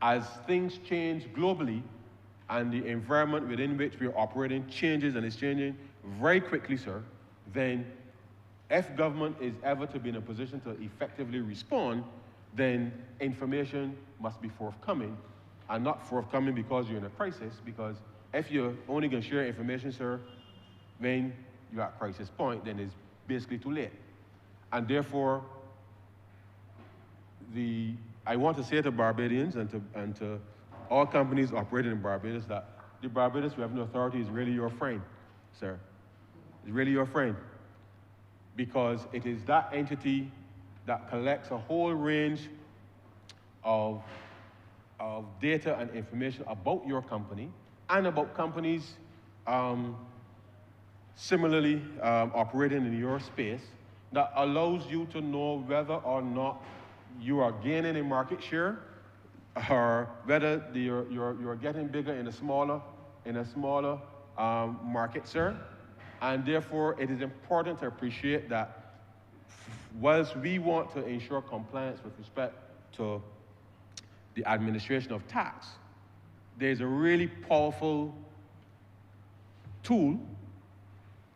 as things change globally and the environment within which we're operating changes, and it's changing very quickly, sir, then if government is ever to be in a position to effectively respond, then information must be forthcoming, and not forthcoming because you're in a crisis, because if you're only going to share information, sir, when you're at crisis point, then it's basically too late. And therefore, I want to say to Barbadians and to all companies operating in Barbados that the Barbados Revenue Authority is really your friend, sir. It's really your friend, because it is that entity that collects a whole range of data and information about your company and about companies similarly operating in your space, that allows you to know whether or not you are gaining in market share, or whether you're getting bigger in a smaller market, sir. And therefore, it is important to appreciate that whilst we want to ensure compliance with respect to the administration of tax, there's a really powerful tool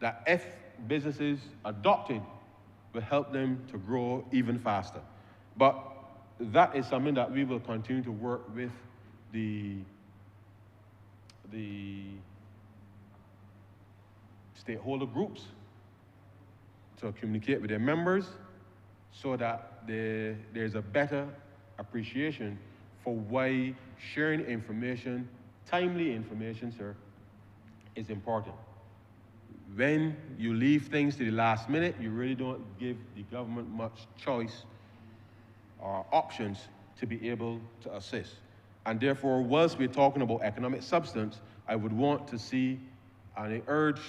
that if businesses adopt it, will help them to grow even faster. But that is something that we will continue to work with the stakeholder groups to communicate with their members, so that there's a better appreciation for why sharing information, timely information, sir, is important. When you leave things to the last minute, you really don't give the government much choice or options to be able to assist. And therefore, whilst we're talking about economic substance, I would want to see and I urge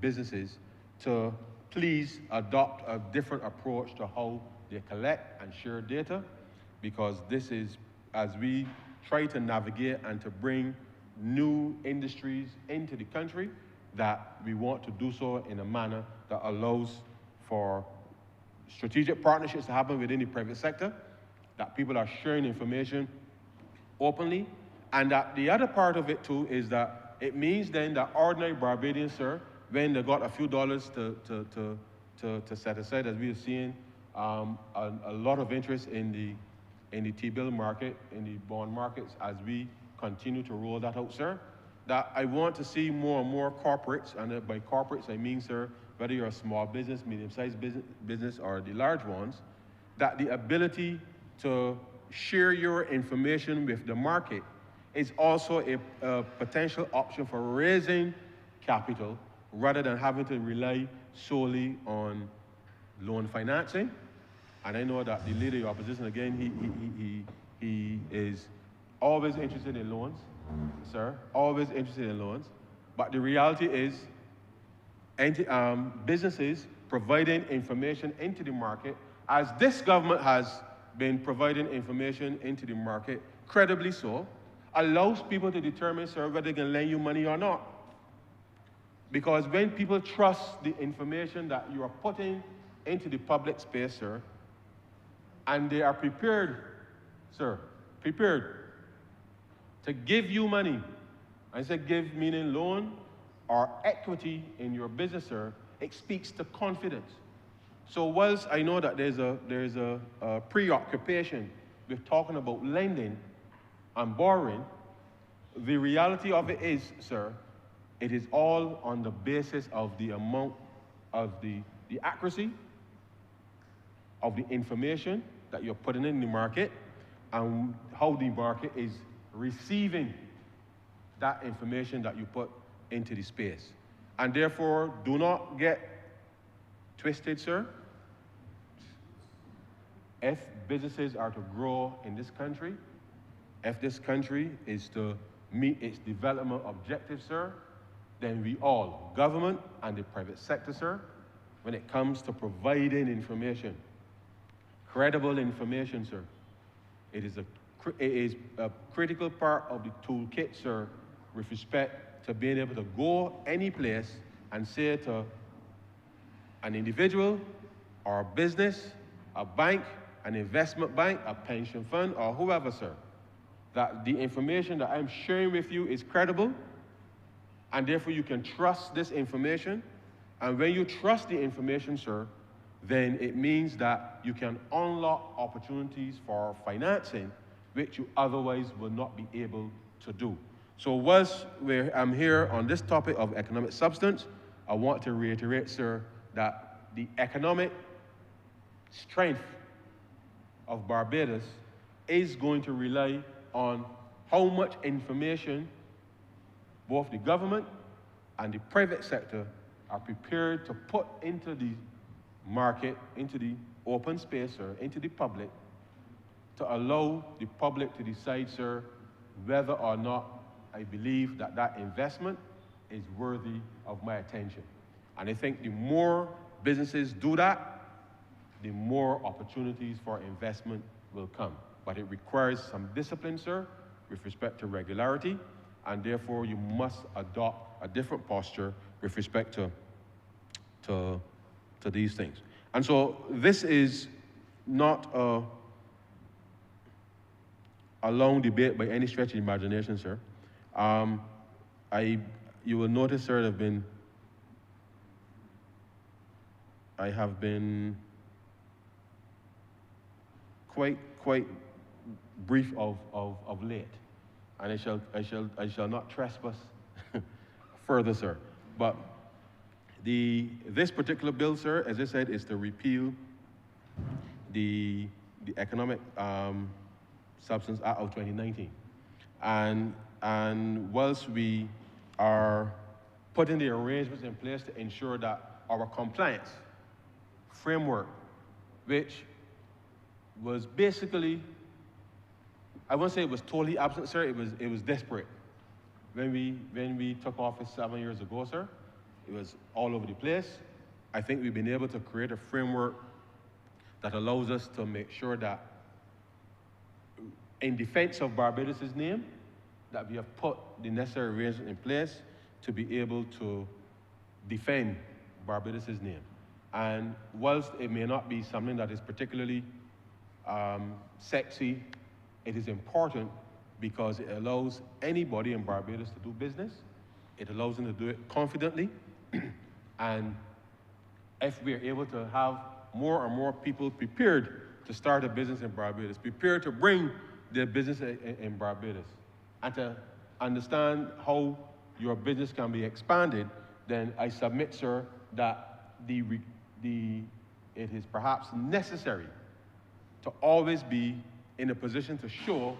businesses to please adopt a different approach to how they collect and share data, because this is, as we try to navigate and to bring new industries into the country, that we want to do so in a manner that allows for strategic partnerships to happen within the private sector, that people are sharing information openly, and that the other part of it too is that it means then that ordinary Barbadians, sir, when they got a few dollars to set aside, as we are seeing a lot of interest in the T-bill market, in the bond markets, as we continue to roll that out, sir, that I want to see more and more corporates, and by corporates I mean, sir, whether you're a small business, medium-sized business, or the large ones, that the ability to share your information with the market is also a potential option for raising capital, rather than having to rely solely on loan financing. And I know that the leader of the opposition, again, he is always interested in loans, sir, always interested in loans. But the reality is, businesses providing information into the market, as this government has been providing information into the market, credibly so, allows people to determine, sir, whether they can lend you money or not. Because when people trust the information that you are putting into the public space, sir, and they are prepared, sir, prepared to give you money, I say give meaning loan or equity in your business, sir, it speaks to confidence. So whilst I know that there's a preoccupation with talking about lending and borrowing, the reality of it is, sir, it is all on the basis of the amount of the accuracy of the information that you're putting in the market and how the market is receiving that information that you put into the space. And therefore, do not get twisted, sir. If businesses are to grow in this country, if this country is to meet its development objectives, sir, then we all, government and the private sector, sir, when it comes to providing information, credible information, sir, it is a critical part of the toolkit, sir, with respect to being able to go any place and say to an individual or a business, a bank, an investment bank, a pension fund, or whoever, sir, that the information that I'm sharing with you is credible, and therefore you can trust this information. And when you trust the information, sir, then it means that you can unlock opportunities for financing which you otherwise will not be able to do. So whilst I'm here on this topic of economic substance, I want to reiterate, sir, that the economic strength of Barbados is going to rely on how much information both the government and the private sector are prepared to put into the market, into the open space, or into the public, to allow the public to decide, sir, whether or not I believe that that investment is worthy of my attention. And I think the more businesses do that, the more opportunities for investment will come. But it requires some discipline, sir, with respect to regularity, and therefore you must adopt a different posture with respect to these things. And so this is not a long debate by any stretch of the imagination, sir. You will notice, sir, I have been quite brief of late, and I shall not trespass further, sir. But this particular bill, sir, as I said, is to repeal the Economic Substance Act of 2019, and whilst we are putting the arrangements in place to ensure that our compliance framework, which was basically, I won't say it was totally absent, sir, it was desperate. When we took office 7 years ago, sir, it was all over the place. I think we've been able to create a framework that allows us to make sure that in defense of Barbados' name, that we have put the necessary arrangements in place to be able to defend Barbados' name. And whilst it may not be something that is particularly sexy, it is important because it allows anybody in Barbados to do business. It allows them to do it confidently. And if we're able to have more and more people prepared to start a business in Barbados, prepared to bring their business in Barbados, and to understand how your business can be expanded, then I submit, sir, that it is perhaps necessary to always be in a position to show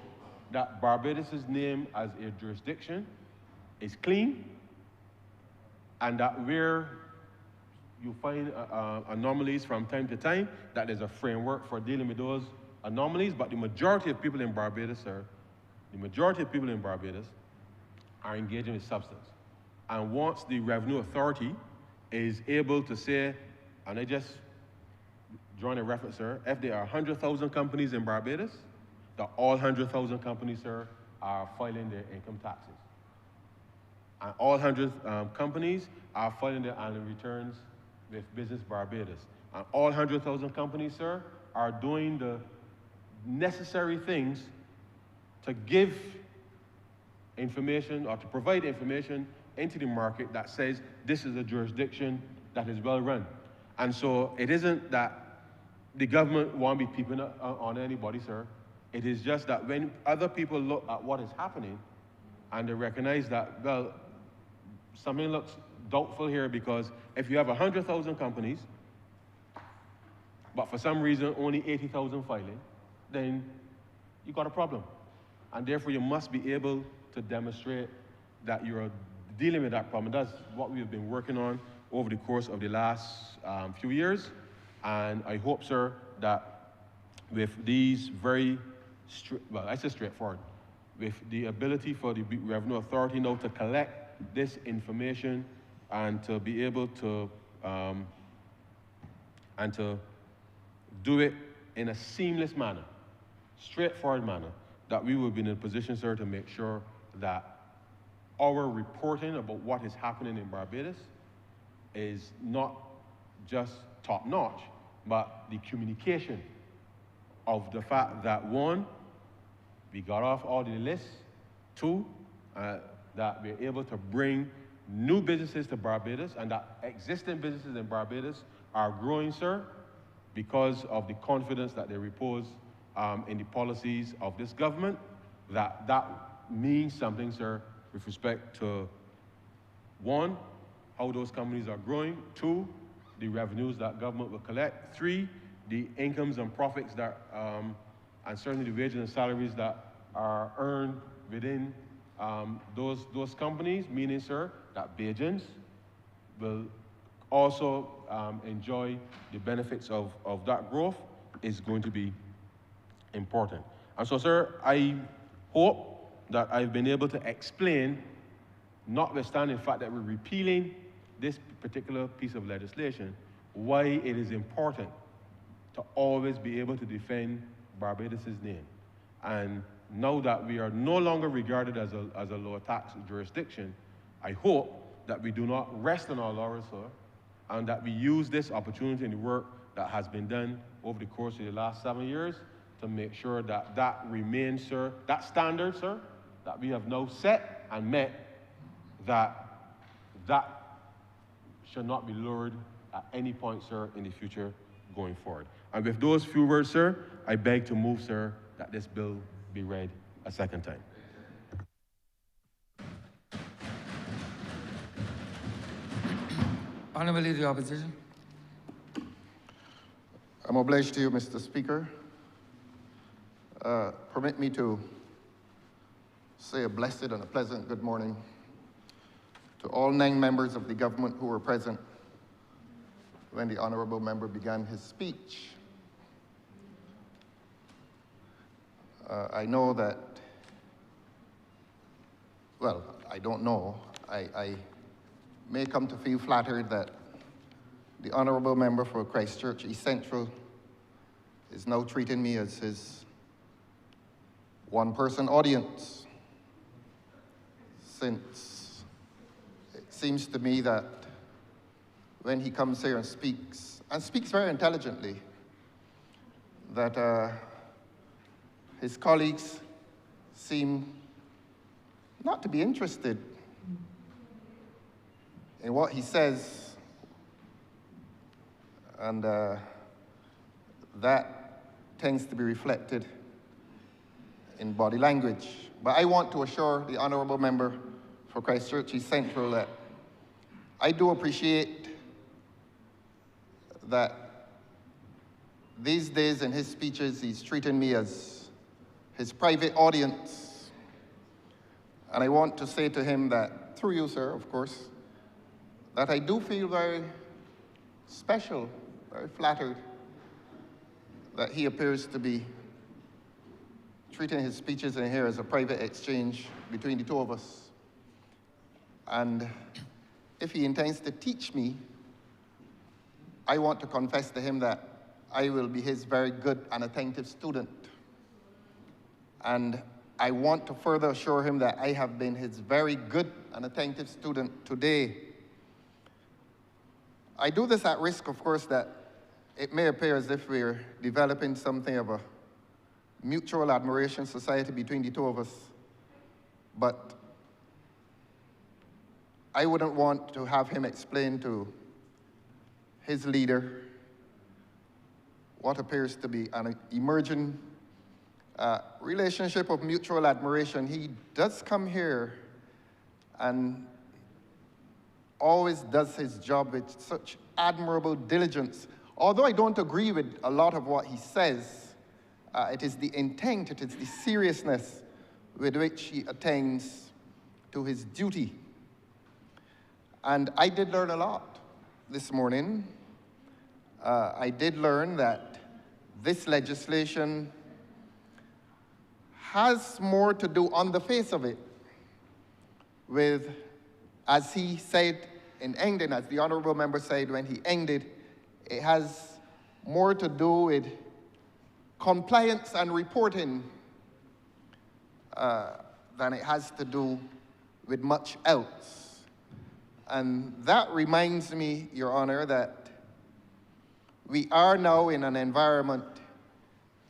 that Barbados' name as a jurisdiction is clean, and that where you find anomalies from time to time, that there's a framework for dealing with those anomalies. But the majority of people in Barbados, sir, the majority of people in Barbados are engaging with substance. And once the Revenue Authority is able to say, and I just drawing a reference, sir, if there are 100,000 companies in Barbados, that all 100,000 companies, sir, are filing their income taxes. And all 100 companies are filing their annual returns with Business Barbados. And all 100,000 companies, sir, are doing the necessary things to give information or to provide information into the market that says this is a jurisdiction that is well run. And so it isn't that the government won't be peeping on anybody, sir. It is just that when other people look at what is happening and they recognize that, well, something looks doubtful here, because if you have 100,000 companies, but for some reason only 80,000 filing, then you got a problem. And therefore you must be able to demonstrate that you're dealing with that problem. That's what we've been working on over the course of the last few years. And I hope, sir, that with these very, I say straightforward, with the ability for the Revenue Authority now to collect this information and to be able to, do it in a seamless manner, straightforward manner, that we will be in a position, sir, to make sure that our reporting about what is happening in Barbados is not just top-notch, but the communication of the fact that, one, we got off all the lists, two, that we're able to bring new businesses to Barbados, and that existing businesses in Barbados are growing, sir, because of the confidence that they repose in the policies of this government. That means something, sir, with respect to, one, how those companies are growing, two, the revenues that government will collect, three, the incomes and profits that, and certainly the wages and salaries that are earned within those companies, meaning, sir, that Bajans will also enjoy the benefits of that growth is going to be important. And so, sir, I hope that I've been able to explain, notwithstanding the fact that we're repealing this particular piece of legislation, why it is important to always be able to defend Barbados' name. And now that we are no longer regarded as a lower tax jurisdiction, I hope that we do not rest on our laurels, sir, and that we use this opportunity and the work that has been done over the course of the last 7 years to make sure that that remains, sir, that standard, sir, that we have now set and met, that should not be lowered at any point, sir, in the future going forward. And with those few words, sir, I beg to move, sir, that this bill be read a second time. Honourable Leader of the Opposition. I'm obliged to you, Mr. Speaker. Permit me to say a blessed and a pleasant good morning to all 9 members of the government who were present when the Honourable Member began his speech. I know that, well, I don't know. I may come to feel flattered that the Honourable Member for Christchurch East Central is now treating me as his one-person audience, since it seems to me that when he comes here and speaks very intelligently, that his colleagues seem not to be interested in what he says, and that tends to be reflected in body language. But I want to assure the Honourable Member for Christchurch East Central that I do appreciate that these days in his speeches he's treating me as his private audience. And I want to say to him that, through you, sir, of course, that I do feel very special, very flattered that he appears to be treating his speeches in here as a private exchange between the two of us. And if he intends to teach me I want to confess to him that I will be his very good and attentive student. And I want to further assure him that I have been his very good and attentive student today. I do this at risk, of course, that it may appear as if we're developing something of a mutual admiration society between the two of us. But I wouldn't want to have him explain to his leader what appears to be an emerging relationship of mutual admiration. He does come here and always does his job with such admirable diligence. Although I don't agree with a lot of what he says, it is the intent, it is the seriousness with which he attains to his duty. And I did learn a lot this morning. I did learn that this legislation has more to do on the face of it with, as he said in ending, as the honourable member said when he ended, it has more to do with compliance and reporting than it has to do with much else. And that reminds me, Your Honour, that we are now in an environment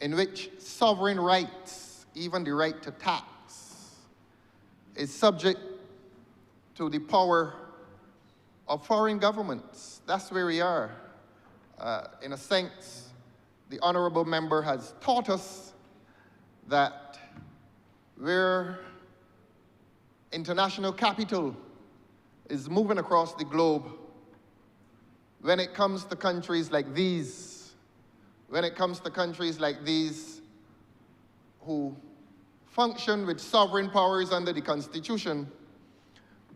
in which sovereign rights, even the right to tax, is subject to the power of foreign governments. That's where we are. In a sense, the honourable member has taught us that where international capital is moving across the globe, when it comes to countries like these, who function with sovereign powers under the Constitution,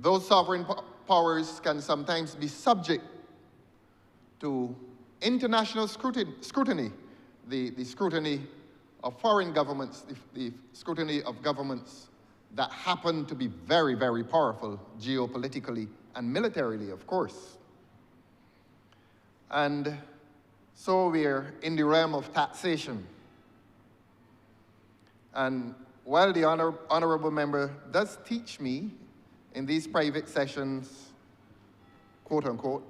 those sovereign powers can sometimes be subject to international scrutiny, the scrutiny of foreign governments, the scrutiny of governments that happen to be very, very powerful geopolitically and militarily, of course. And so we're in the realm of taxation. And while the honourable member does teach me in these private sessions, quote unquote,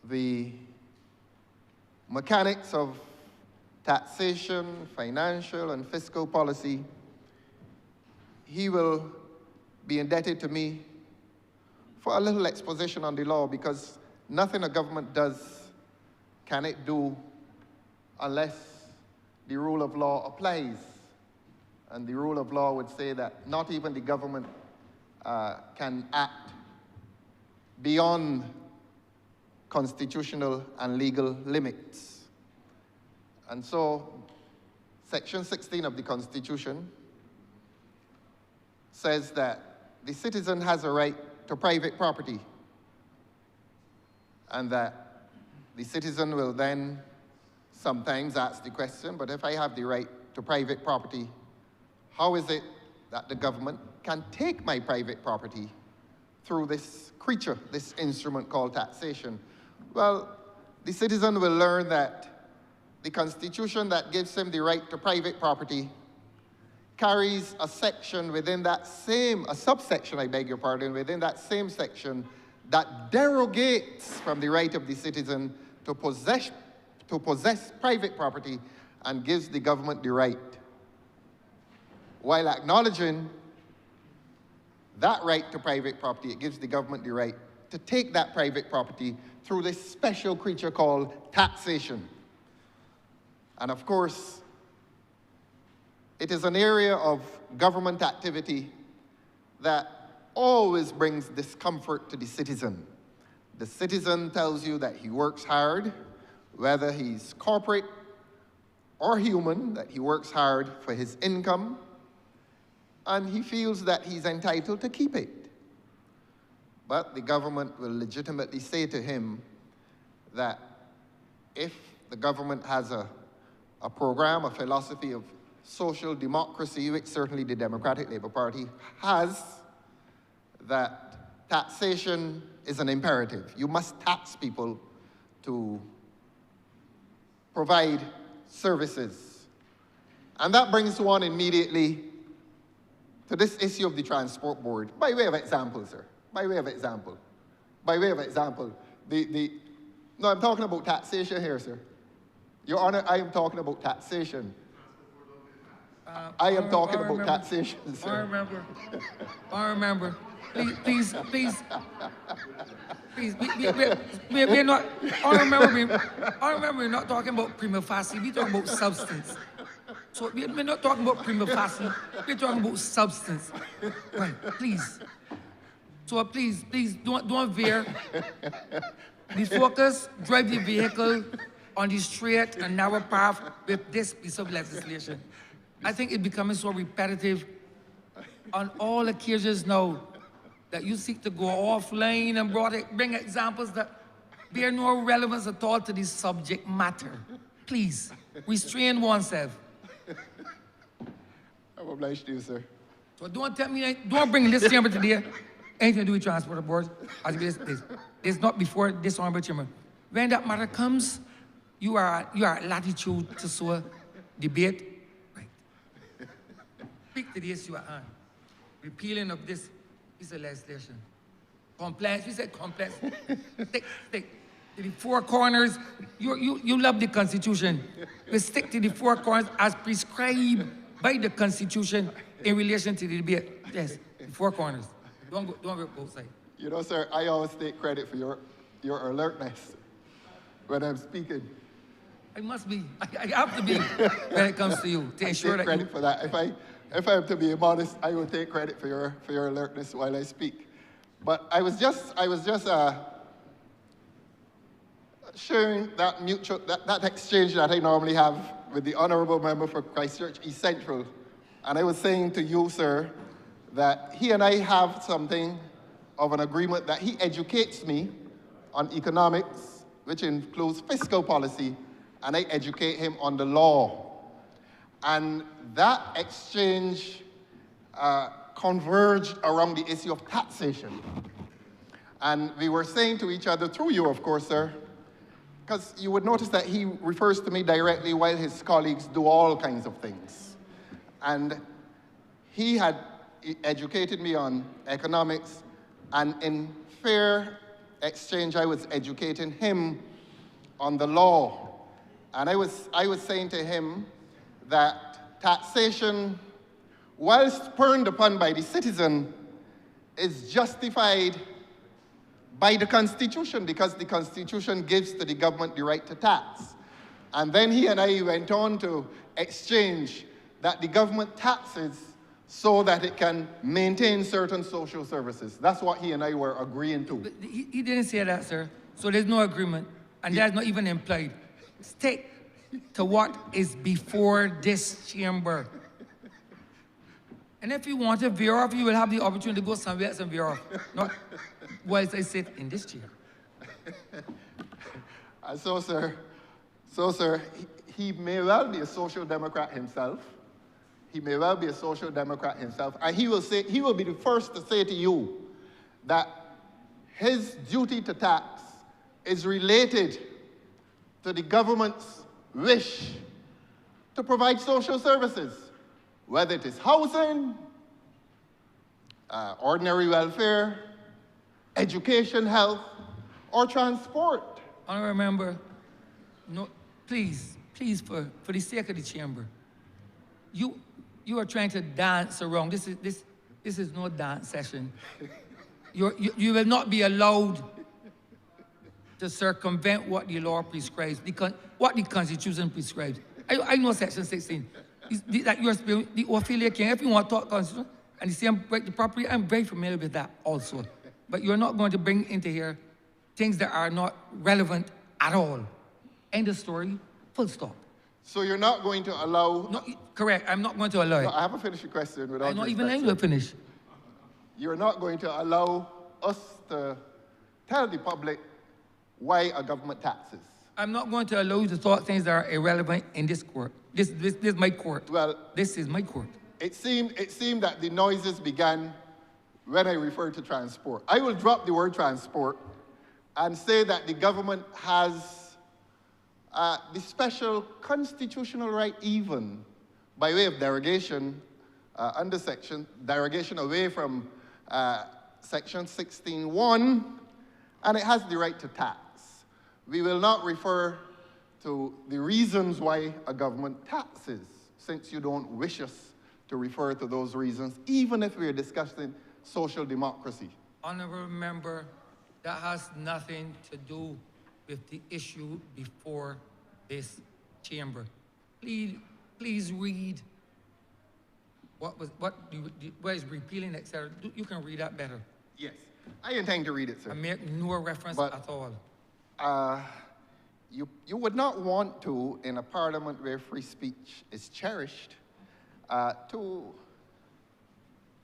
the mechanics of taxation, financial and fiscal policy, he will be indebted to me for a little exposition on the law, because nothing a government does can it do unless the rule of law applies. And the rule of law would say that not even the government can act beyond constitutional and legal limits. And so, Section 16 of the Constitution says that the citizen has a right to private property, and that the citizen will then sometimes ask the question, but if I have the right to private property, how is it that the government can take my private property through this creature, this instrument called taxation? Well, the citizen will learn that the Constitution that gives him the right to private property carries a section within that same, a subsection, I beg your pardon, within that same section that derogates from the right of the citizen to possess private property and gives the government the right, while acknowledging that right to private property, it gives the government the right to take that private property through this special creature called taxation. And of course, it is an area of government activity that always brings discomfort to the citizen. The citizen tells you that he works hard, whether he's corporate or human, that he works hard for his income, and he feels that he's entitled to keep it. But the government will legitimately say to him that if the government has a program, a philosophy of social democracy, which certainly the Democratic Labour Party has, that taxation is an imperative. You must tax people to provide services. And that brings one immediately to this issue of the Transport Board. By way of example, sir, by way of example. No, I'm talking about taxation here, sir. Your Honor, I am talking about taxation. I am talking about taxation, sir. I remember. Please. We're not, I remember we're not talking about prima facie, we're talking about substance. So we're not talking about prima facie, we're talking about substance. Right, please. So please, don't veer. The focus, drive the vehicle on the straight and narrow path with this piece of legislation. I think it's becoming so repetitive on all occasions now that you seek to go offline and bring examples that bear no relevance at all to the subject matter. Please, restrain oneself. I'm obliged to you, sir. So don't bring this chamber today anything to do with transport boards. It's not before this honorable chamber. When that matter comes, you are at latitude to sow debate. Right. Speak to the issue at hand. Repealing of this piece of legislation. Compliance, we said compliance. Stick to the four corners. You love the Constitution. We stick to the four corners as prescribed by the Constitution in relation to the debate. Yes, the four corners. Don't work both sides. You know, sir, I always take credit for your alertness when I'm speaking. I must be. I have to be when it comes to you to ensure that credit for that. If I am to be modest, I will take credit for your alertness while I speak. But I was just sharing that exchange that I normally have with the honourable member for Christchurch East Central, and I was saying to you, sir, that he and I have something of an agreement that he educates me on economics, which includes fiscal policy, and I educate him on the law. And that exchange converged around the issue of taxation. And we were saying to each other, through you, of course, sir, because you would notice that he refers to me directly while his colleagues do all kinds of things. And he had educated me on economics, and in fair exchange, I was educating him on the law. And I was saying to him that taxation, while spurned upon by the citizen, is justified by the Constitution, because the Constitution gives to the government the right to tax. And then he and I went on to exchange that the government taxes so that it can maintain certain social services. That's what he and I were agreeing to. But he didn't say that, sir. So there's no agreement, and that's not even implied. Stick to what is before this chamber. And if you want to veer off, you will have the opportunity to go somewhere else and veer off. Not whilst I sit in this chair. And so, sir, he may well be a social democrat himself. He may well be a social democrat himself. And he will be the first to say to you that his duty to tax is related to the government's wish to provide social services, whether it is housing, ordinary welfare, education, health, or transport. I remember, no, please, for the sake of the chamber, you are trying to dance around. This is no dance session. You will not be allowed to circumvent what the law prescribes, what the Constitution prescribes. I know Section 16. That you're the Ophelia King. If you want to talk Constitution and the same right to property, I'm very familiar with that also. But you're not going to bring into here things that are not relevant at all. End of story, full stop. So you're not going to allow... No, correct, I'm not going to allow it. No, I haven't finished your question without... I'm not even letting you finish. You're not going to allow us to tell the public why a government taxes. I'm not going to allow you to talk things that are irrelevant in this court. This is my court. Well, this is my court. It seemed that the noises began when I refer to transport. I will drop the word transport and say that the government has the special constitutional right, even by way of derogation under derogation away from section 16.1, and it has the right to tax. We will not refer to the reasons why a government taxes, since you don't wish us to refer to those reasons, even if we are discussing social democracy. Honourable member, that has nothing to do with the issue before this chamber. Please read what is repealing, etc. You can read that better. Yes, I intend to read it, sir. I make no reference But, at all. You would not want to, in a parliament where free speech is cherished, to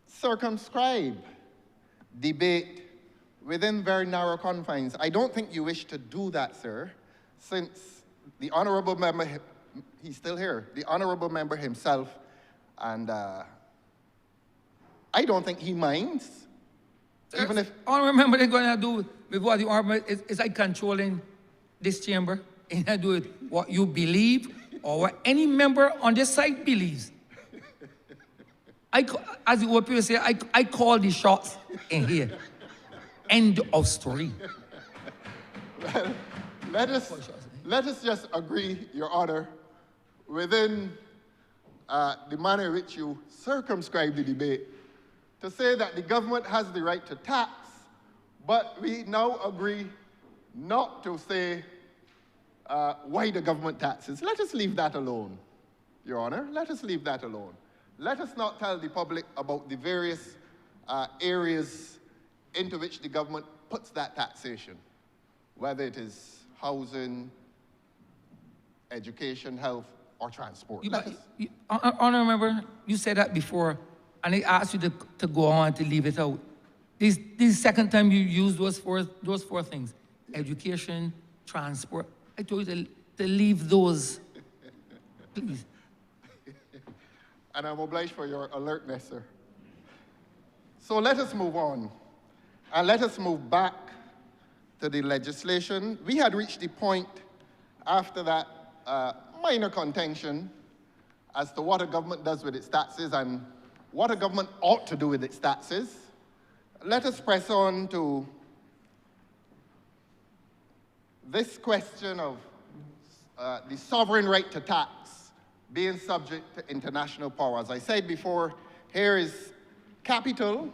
circumscribe debate within very narrow confines. I don't think you wish to do that, sir, since the honourable member, he's still here, the honourable member himself, and I don't think he minds, even if... Honourable member, they're going to do with what the honourable is like controlling this chamber, and I do it what you believe or what any member on this side believes. As the old people say, I call the shots in here. End of story. Well, let us just agree, Your Honor, within the manner in which you circumscribe the debate, to say that the government has the right to tax, but we now agree not to say why the government taxes. Let us leave that alone, Your Honor. Let us leave that alone. Let us not tell the public about the various areas into which the government puts that taxation, whether it is housing, education, health, or transport. Honourable member, you said that before, and I asked you to go on to leave it out. This is the second time you used those four things: education, transport. I told you to leave those, please. And I'm obliged for your alertness, sir. So let us move on, and let us move back to the legislation. We had reached the point after that minor contention as to what a government does with its taxes and what a government ought to do with its taxes. Let us press on to this question of the sovereign right to tax being subject to international power. As I said before, here is capital,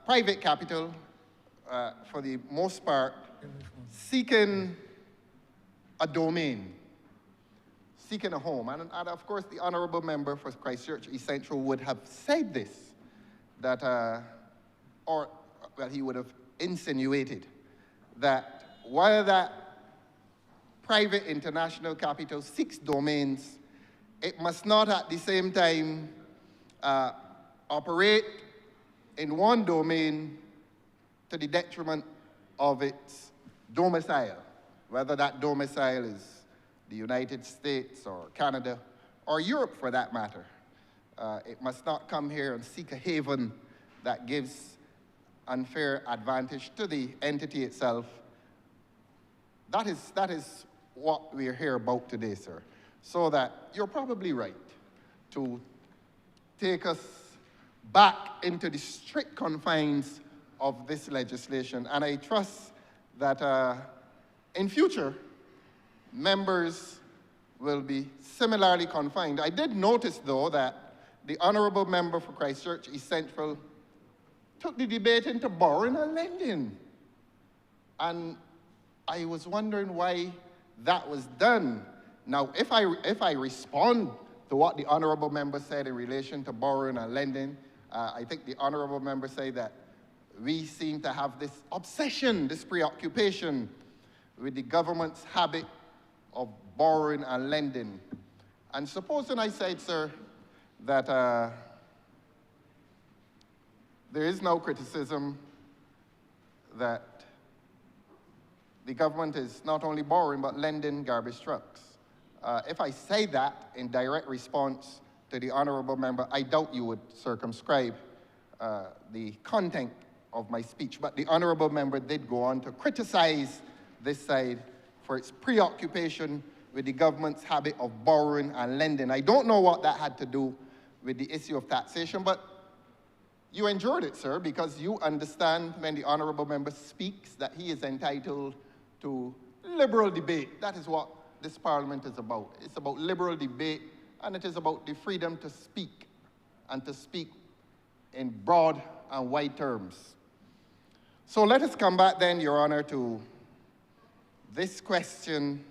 private capital, for the most part, seeking a domain, seeking a home. And of course, the honourable member for Christchurch East Central would have said this, that, or well, he would have insinuated that while that private international capital seeks domains, it must not at the same time operate in one domain to the detriment of its domicile, whether that domicile is the United States or Canada or Europe for that matter. It must not come here and seek a haven that gives unfair advantage to the entity itself. That is what we're here about today, sir. So that you're probably right to take us back into the strict confines of this legislation. And I trust that in future, members will be similarly confined. I did notice, though, that the honourable member for Christchurch East Central took the debate into borrowing and lending. And I was wondering why that was done. Now, if I respond to what the honourable member said in relation to borrowing and lending, I think the honourable member said that we seem to have this obsession, this preoccupation with the government's habit of borrowing and lending. And supposing I said, sir, that there is no criticism that the government is not only borrowing but lending garbage trucks. If I say that in direct response to the honourable member, I doubt you would circumscribe the content of my speech, but the honorable member did go on to criticize this side for its preoccupation with the government's habit of borrowing and lending. I don't know what that had to do with the issue of taxation, but you endured it, sir, because you understand when the honorable member speaks that he is entitled to liberal debate. That is what this parliament is about. It's about liberal debate, and it is about the freedom to speak, and to speak in broad and wide terms. So let us come back then, Your Honor, to this question